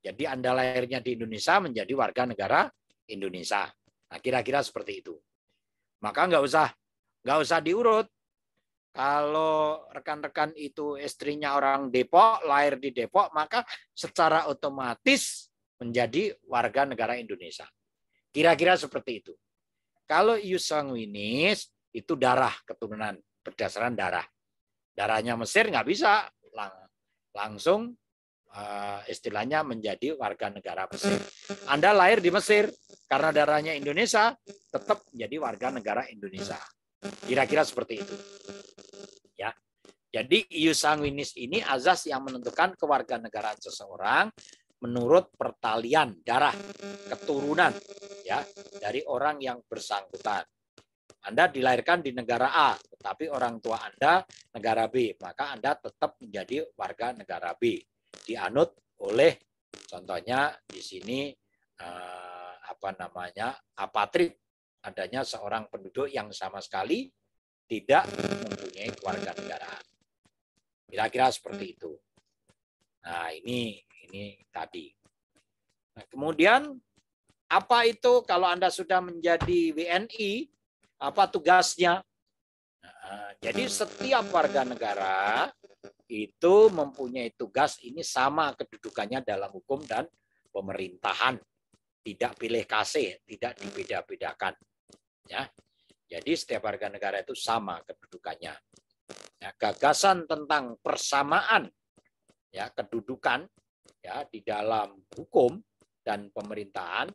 Jadi Anda lahirnya di Indonesia menjadi warga negara Indonesia. Nah, kira-kira seperti itu. Maka nggak usah diurut. Kalau rekan-rekan itu istrinya orang Depok, lahir di Depok, maka secara otomatis menjadi warga negara Indonesia. Kira-kira seperti itu. Kalau ius sanguinis itu darah keturunan berdasarkan darah. Darahnya Mesir nggak bisa langsung istilahnya menjadi warga negara Mesir. Anda lahir di Mesir karena darahnya Indonesia, tetap menjadi warga negara Indonesia. Kira-kira seperti itu. Ya. Jadi ius sanguinis ini azas yang menentukan kewarganegaraan seseorang menurut pertalian darah keturunan, ya, dari orang yang bersangkutan. Anda dilahirkan di negara A, tetapi orang tua Anda negara B, maka Anda tetap menjadi warga negara B. Dianut oleh, contohnya di sini apatrid, adanya seorang penduduk yang sama sekali tidak mempunyai kewarganegaraan. Kira-kira seperti itu. Nah, ini tadi. Nah, kemudian Apa itu kalau Anda sudah menjadi WNI, apa tugasnya? Nah, jadi setiap warga negara itu mempunyai tugas ini sama kedudukannya dalam hukum dan pemerintahan. Tidak pilih kasih, tidak dibeda-bedakan. Ya. Jadi setiap warga negara itu sama kedudukannya. Ya, gagasan tentang persamaan ya kedudukan ya di dalam hukum dan pemerintahan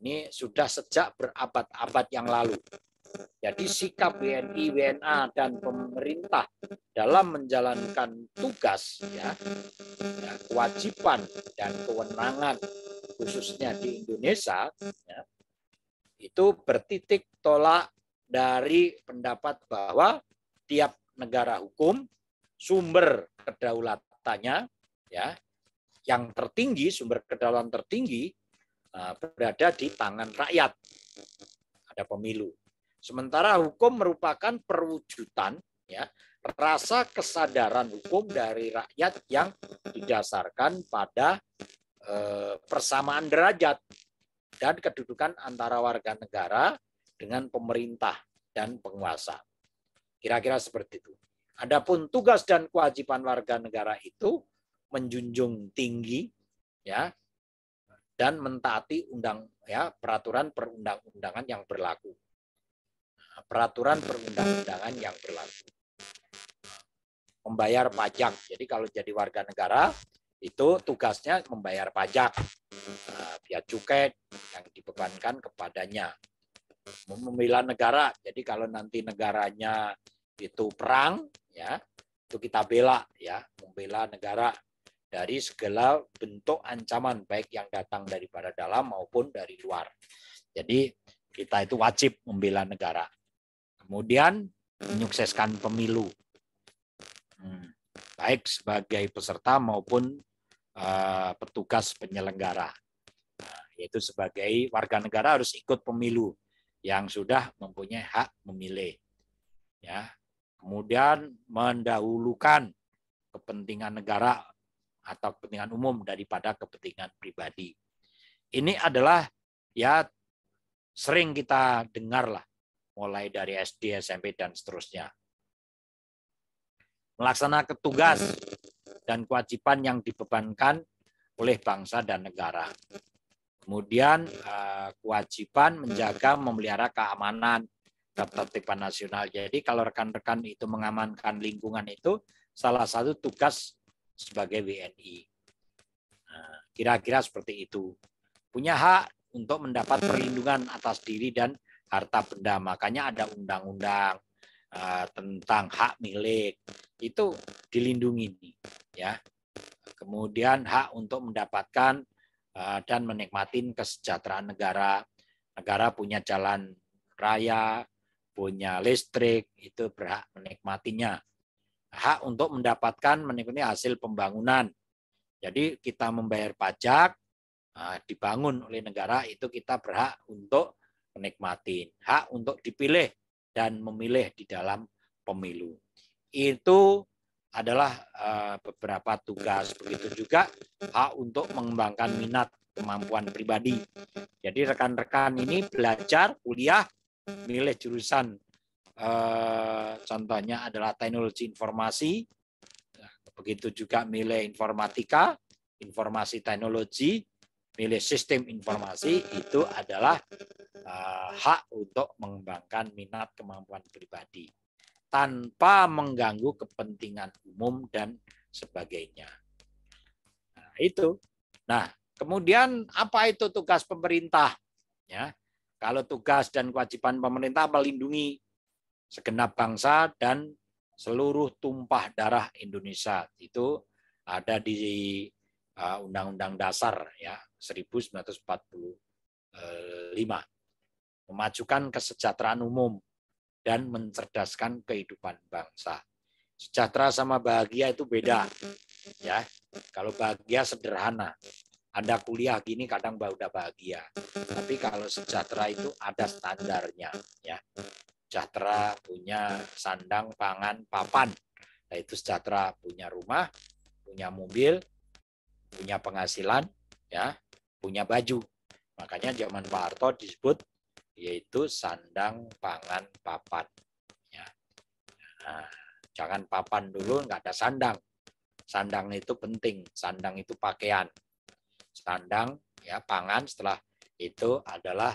ini sudah sejak berabad-abad yang lalu. Jadi sikap WNI, WNA dan pemerintah dalam menjalankan tugas ya kewajiban dan kewenangan khususnya di Indonesia ya, itu bertitik tolak dari pendapat bahwa tiap negara hukum sumber kedaulatannya ya yang tertinggi, sumber kedaulatan tertinggi berada di tangan rakyat. Ada pemilu. Sementara hukum merupakan perwujudan ya rasa kesadaran hukum dari rakyat yang didasarkan pada persamaan derajat dan kedudukan antara warga negara dengan pemerintah dan penguasa. Kira-kira seperti itu. Adapun tugas dan kewajiban warga negara itu menjunjung tinggi ya dan mentaati peraturan perundang-undangan yang berlaku. Peraturan perundang-undangan yang berlaku. Membayar pajak. Jadi kalau jadi warga negara itu tugasnya membayar pajak, biaya cukai yang dibebankan kepadanya. Membela negara. Jadi kalau nanti negaranya itu perang, ya itu kita bela, ya membela negara dari segala bentuk ancaman baik yang datang daripada dalam maupun dari luar. Jadi kita itu wajib membela negara. Kemudian menyukseskan pemilu, baik sebagai peserta maupun petugas penyelenggara. Yaitu sebagai warga negara harus ikut pemilu yang sudah mempunyai hak memilih. Ya. Kemudian mendahulukan kepentingan negara atau kepentingan umum daripada kepentingan pribadi. Ini adalah ya sering kita dengar lah, mulai dari SD, SMP, dan seterusnya. Melaksanakan tugas dan kewajiban yang dibebankan oleh bangsa dan negara. Kemudian kewajiban menjaga, memelihara keamanan, ketertiban nasional. Jadi kalau rekan-rekan itu mengamankan lingkungan itu salah satu tugas sebagai WNI. Kira-kira seperti itu. Punya hak untuk mendapat perlindungan atas diri dan harta benda. Makanya ada undang-undang tentang hak milik. Itu dilindungi nih, ya. Kemudian hak untuk mendapatkan dan menikmati kesejahteraan negara. Negara punya jalan raya, punya listrik, itu berhak menikmatinya. Hak untuk mendapatkan menikmati hasil pembangunan. Jadi kita membayar pajak, dibangun oleh negara, itu kita berhak untuk menikmati. Hak untuk dipilih dan memilih di dalam pemilu. Itu adalah beberapa tugas. Begitu juga hak untuk mengembangkan minat kemampuan pribadi. Jadi rekan-rekan ini belajar, kuliah, milih jurusan contohnya adalah teknologi informasi, begitu juga milih informatika, informasi teknologi, milih sistem informasi, itu adalah hak untuk mengembangkan minat kemampuan pribadi tanpa mengganggu kepentingan umum dan sebagainya. Nah, itu. Nah, kemudian apa itu tugas pemerintah? Ya, kalau tugas dan kewajiban pemerintah melindungi segenap bangsa dan seluruh tumpah darah Indonesia. Itu ada di Undang-Undang Dasar ya 1945. Memajukan kesejahteraan umum dan mencerdaskan kehidupan bangsa. Sejahtera sama bahagia itu beda. Ya, kalau bahagia sederhana. Anda kuliah gini kadang udah bahagia. Tapi kalau sejahtera itu ada standarnya. Ya, sejahtera punya sandang, pangan, papan. Nah, itu sejahtera punya rumah, punya mobil, punya penghasilan, ya, punya baju. Makanya zaman Pak Harto disebut yaitu sandang, pangan, papan. Ya. Nah, jangan papan dulu, nggak ada sandang. Sandang itu penting, sandang itu pakaian. Sandang, ya pangan setelah itu adalah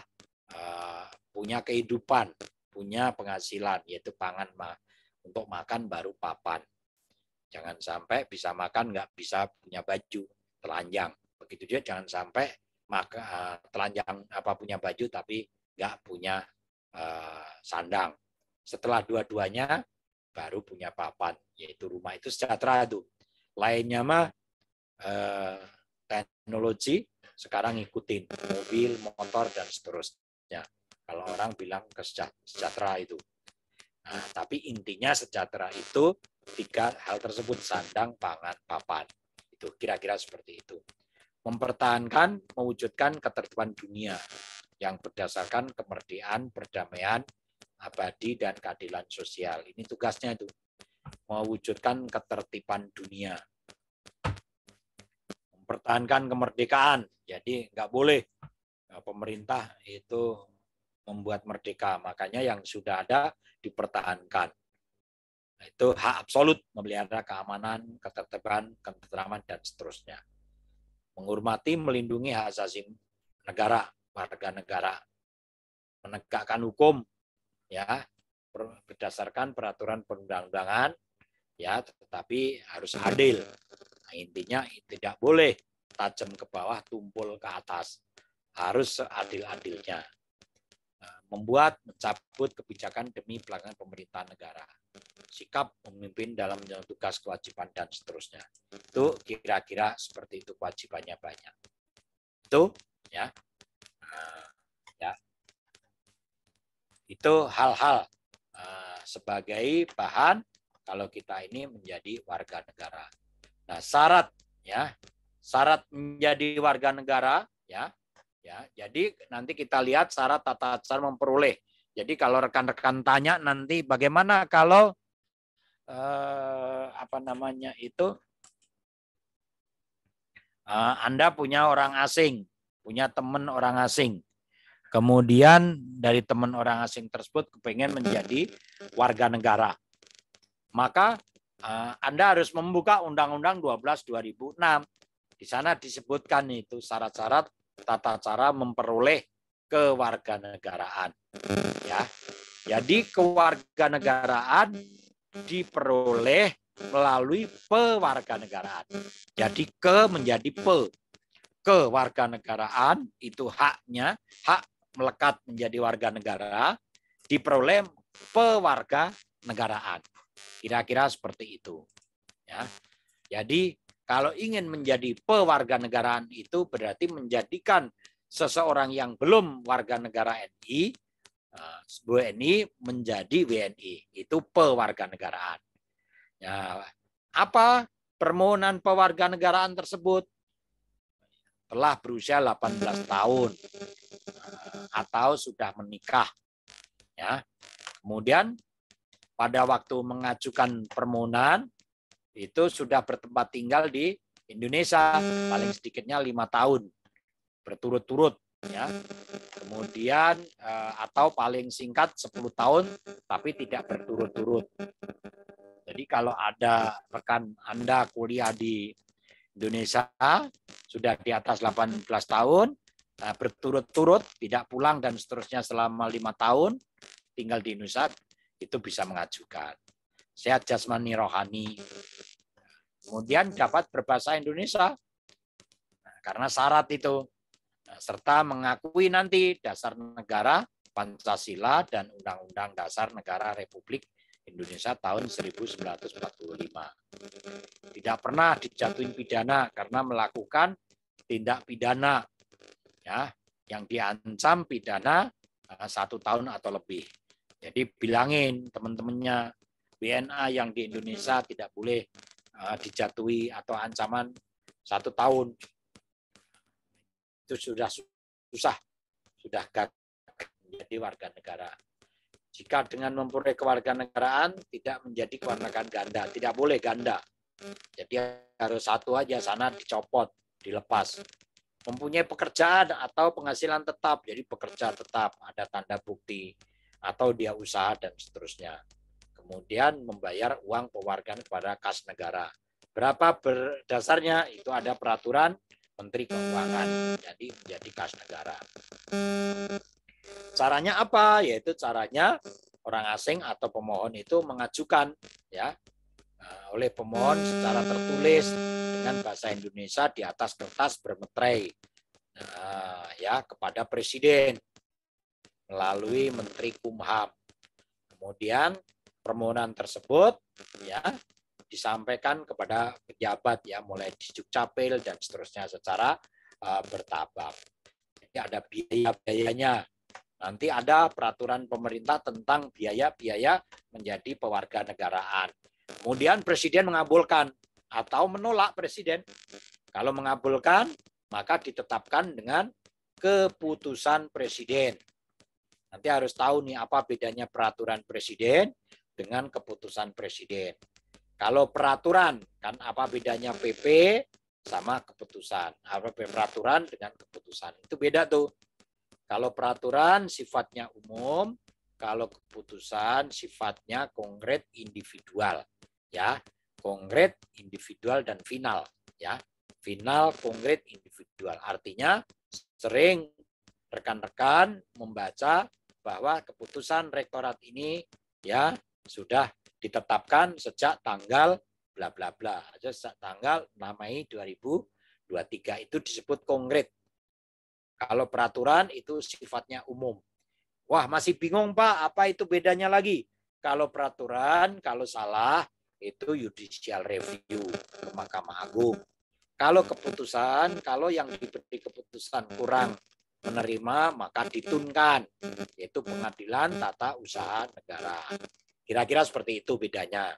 punya kehidupan, punya penghasilan, yaitu pangan untuk makan baru papan. Jangan sampai bisa makan nggak bisa punya baju, telanjang. Begitu juga jangan sampai telanjang punya baju tapi nggak punya sandang. Setelah dua-duanya baru punya papan, yaitu rumah. Itu sejahtera itu. Lainnya mah teknologi sekarang ngikutin mobil, motor dan seterusnya. Kalau orang bilang sejahtera itu. Nah, tapi intinya sejahtera itu 3 hal tersebut, sandang, pangan, papan. Itu kira-kira seperti itu. Mempertahankan, mewujudkan ketertiban dunia yang berdasarkan kemerdekaan, perdamaian, abadi, dan keadilan sosial. Ini tugasnya itu. Mewujudkan ketertiban dunia. Mempertahankan kemerdekaan. Jadi nggak boleh pemerintah itu membuat merdeka. Makanya yang sudah ada dipertahankan. Itu hak absolut memelihara keamanan, ketertiban, ketentraman, dan seterusnya. Menghormati, melindungi hak asasi negara, warga negara. Menegakkan hukum, ya, berdasarkan peraturan perundang-undangan, ya, tetapi harus adil. Nah, intinya tidak boleh tajam ke bawah, tumpul ke atas. Harus seadil-adilnya. Membuat, mencabut kebijakan demi pelaksanaan pemerintahan negara. Sikap memimpin dalam menjalankan tugas, kewajiban, dan seterusnya. Itu kira-kira seperti itu kewajibannya banyak. Itu, ya. Ya. Itu hal-hal sebagai bahan kalau kita ini menjadi warga negara. Nah, syarat, ya, syarat menjadi warga negara, ya. Ya, jadi nanti kita lihat syarat tata cara memperoleh. Jadi kalau rekan-rekan tanya nanti bagaimana kalau Anda punya orang asing, punya teman orang asing. Kemudian dari teman orang asing tersebut kepengen menjadi warga negara. Maka Anda harus membuka Undang-Undang 12 2006. Di sana disebutkan itu syarat-syarat tata cara memperoleh kewarganegaraan. Ya. Jadi kewarganegaraan diperoleh melalui pewarganegaraan. Jadi ke menjadi pe. Kewarganegaraan itu haknya, hak melekat menjadi warga negara, diperoleh pewarganegaraan. Kira-kira seperti itu. Ya. Jadi kalau ingin menjadi pewarganegaraan itu berarti menjadikan seseorang yang belum warga negara NI, WNI menjadi WNI. Itu pewarganegaraan. Ya, apa permohonan pewarganegaraan tersebut? Telah berusia 18 tahun atau sudah menikah. Ya. Kemudian pada waktu mengajukan permohonan itu sudah bertempat tinggal di Indonesia paling sedikitnya 5 tahun berturut-turut, ya. Kemudian atau paling singkat 10 tahun tapi tidak berturut-turut. Jadi kalau ada rekan Anda kuliah di Indonesia sudah di atas 18 tahun berturut-turut tidak pulang dan seterusnya selama 5 tahun tinggal di Indonesia, itu bisa mengajukan. Sehat jasmani rohani. Kemudian dapat berbahasa Indonesia. Karena syarat itu. Serta mengakui nanti dasar negara Pancasila dan Undang-Undang Dasar Negara Republik Indonesia tahun 1945. Tidak pernah dijatuhin pidana karena melakukan tindak pidana, ya, yang diancam pidana 1 tahun atau lebih. Jadi bilangin teman-temannya WNA yang di Indonesia tidak boleh dijatuhi atau ancaman 1 tahun. Itu sudah susah, sudah gagal menjadi warga negara. Jika dengan memperoleh kewarganegaraan tidak menjadi kewarganegaraan ganda, tidak boleh ganda. Jadi harus 1 aja, sana dicopot, dilepas. mempunyai pekerjaan atau penghasilan tetap, jadi pekerja tetap, ada tanda bukti, atau dia usaha dan seterusnya. Kemudian membayar uang pewargaan kepada kas negara. Berapa berdasarnya? Itu ada peraturan Menteri Keuangan, jadi menjadi kas negara. Caranya apa? Yaitu caranya orang asing atau pemohon itu mengajukan ya oleh pemohon secara tertulis dengan bahasa Indonesia di atas kertas bermeterai ya kepada Presiden melalui Menteri Kumham. Kemudian permohonan tersebut ya disampaikan kepada pejabat ya mulai di Dukcapil dan seterusnya secara bertahap. Jadi ada biaya-biayanya. Nanti ada peraturan pemerintah tentang biaya-biaya menjadi pewarganegaraan. Kemudian Presiden mengabulkan atau menolak Presiden. Kalau mengabulkan, maka ditetapkan dengan keputusan Presiden. Nanti harus tahu nih apa bedanya peraturan Presiden dengan keputusan Presiden. Kalau peraturan, kan apa bedanya PP sama keputusan. Apa peraturan dengan keputusan. Itu beda tuh. Kalau peraturan sifatnya umum, kalau keputusan sifatnya konkret individual. Ya, konkret individual dan final. Ya, final, konkret, individual. Artinya sering rekan-rekan membaca bahwa keputusan rektorat ini ya sudah ditetapkan sejak tanggal bla bla bla. Sejak tanggal 6 Mei 2023 itu disebut konkret. Kalau peraturan itu sifatnya umum. Wah, masih bingung Pak, apa itu bedanya lagi? Kalau peraturan, kalau salah, itu judicial review ke Mahkamah Agung. Kalau keputusan, kalau yang diberi keputusan kurang menerima, maka ditunkan, yaitu Pengadilan Tata Usaha Negara. Kira-kira seperti itu bedanya.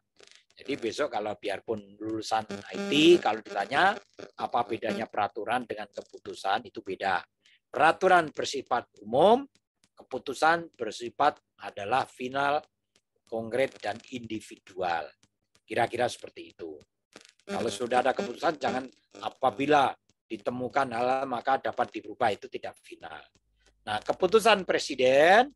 Jadi besok kalau biarpun lulusan IT, kalau ditanya apa bedanya peraturan dengan keputusan, itu beda. Peraturan bersifat umum, keputusan bersifat adalah final, konkret, dan individual. Kira-kira seperti itu. Kalau sudah ada keputusan, jangan apabila ditemukan hal maka dapat dirubah, itu tidak final. Nah, keputusan Presiden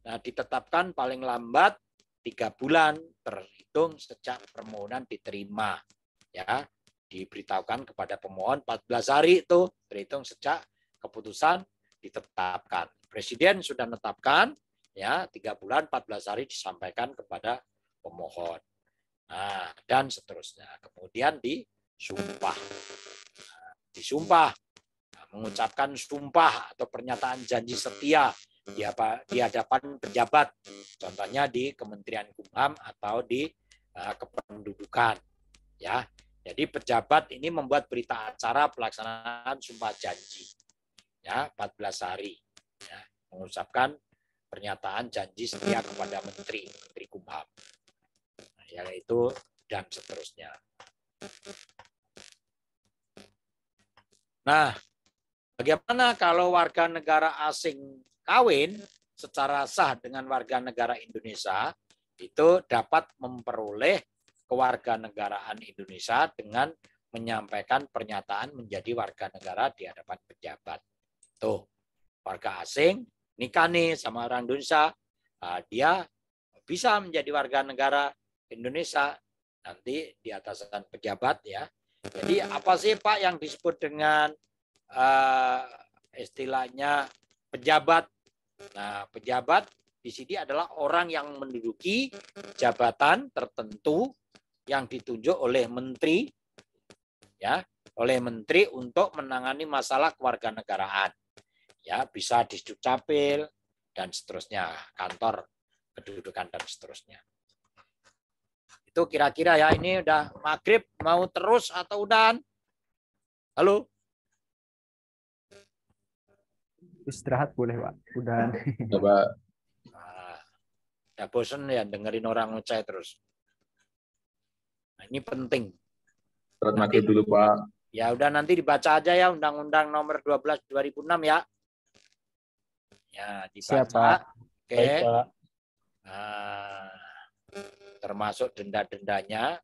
ditetapkan paling lambat 3 bulan terhitung sejak permohonan diterima. Ya, diberitahukan kepada pemohon 14 hari itu terhitung sejak keputusan ditetapkan. Presiden sudah menetapkan ya 3 bulan 14 hari disampaikan kepada pemohon. Nah, dan seterusnya. Kemudian disumpah. Disumpah, mengucapkan sumpah atau pernyataan janji setia di hadapan pejabat. Contohnya di Kementerian Kumham atau di Kependudukan. Ya, jadi pejabat ini membuat berita acara pelaksanaan sumpah janji. Ya, 14 hari. Ya, mengucapkan pernyataan janji setia kepada Menteri Kumham. Yaitu dan seterusnya. Nah, bagaimana kalau warga negara asing kawin secara sah dengan warga negara Indonesia, itu dapat memperoleh kewarganegaraan Indonesia dengan menyampaikan pernyataan menjadi warga negara di hadapan pejabat. Tuh, warga asing nikah nih sama orang Indonesia, dia bisa menjadi warga negara Indonesia nanti di atasan pejabat ya. Jadi apa sih Pak yang disebut dengan istilahnya pejabat? Nah, pejabat di sini adalah orang yang menduduki jabatan tertentu yang ditunjuk oleh menteri ya, oleh menteri untuk menangani masalah kewarganegaraan. Ya, bisa di Dukcapil dan seterusnya, kantor kedudukan dan seterusnya. Itu kira-kira ya, ini udah maghrib, mau terus atau udahan? Halo? Istirahat boleh Pak, udahan. Coba. Udah bosen ya dengerin orang ngoceh terus. Nah, ini penting. Istirahat maghrib dulu Pak. Ya udah nanti dibaca aja ya Undang-Undang Nomor 12 2006 ya. Ya, dibaca. Siap, Pak. Oke. Baik, Pak. Nah, termasuk denda-dendanya.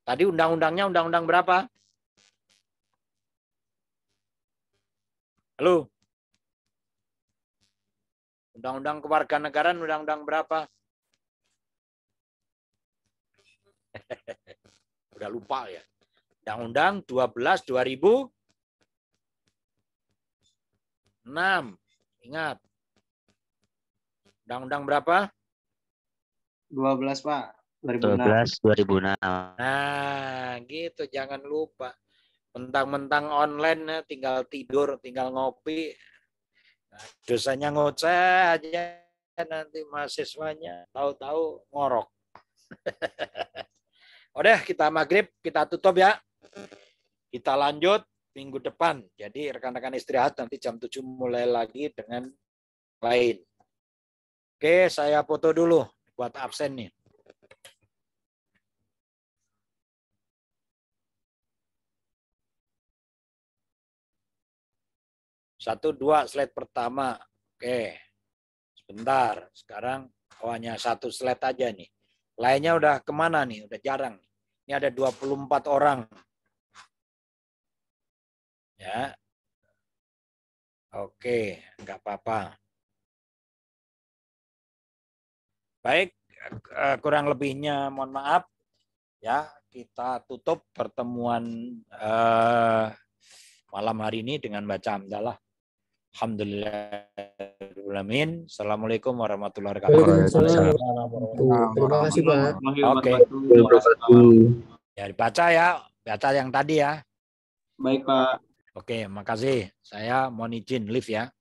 Tadi undang-undangnya undang-undang berapa? Halo? Undang-undang kewarganegaraan, undang-undang berapa? Udah lupa ya. Undang-undang 12 2006. Ingat. Undang-undang berapa? 12 Pak. 2006. 12 2006. Nah, gitu. Jangan lupa. Mentang-mentang online tinggal tidur, tinggal ngopi. Dosanya ngoceh aja nanti mahasiswanya. Tahu-tahu ngorok. Udah, kita maghrib, kita tutup ya. Kita lanjut minggu depan. Jadi rekan-rekan istirahat, nanti jam 7 mulai lagi dengan lain. Oke, saya foto dulu buat absen nih. Satu, dua, slide pertama. Oke, sebentar. Sekarang hanya satu slide aja nih. Lainnya udah kemana nih? Udah jarang. Ini ada 24 orang. Ya. Oke, nggak apa-apa. Baik, kurang lebihnya mohon maaf. Ya, kita tutup pertemuan malam hari ini dengan baca hamdalah. Alhamdulillahirrahmanirrahim. Assalamualaikum warahmatullahi wabarakatuh. Terima kasih Pak. Oke. Ya dibaca ya, baca yang tadi ya. Baik Pak. Oke, makasih. Saya mohon izin live ya.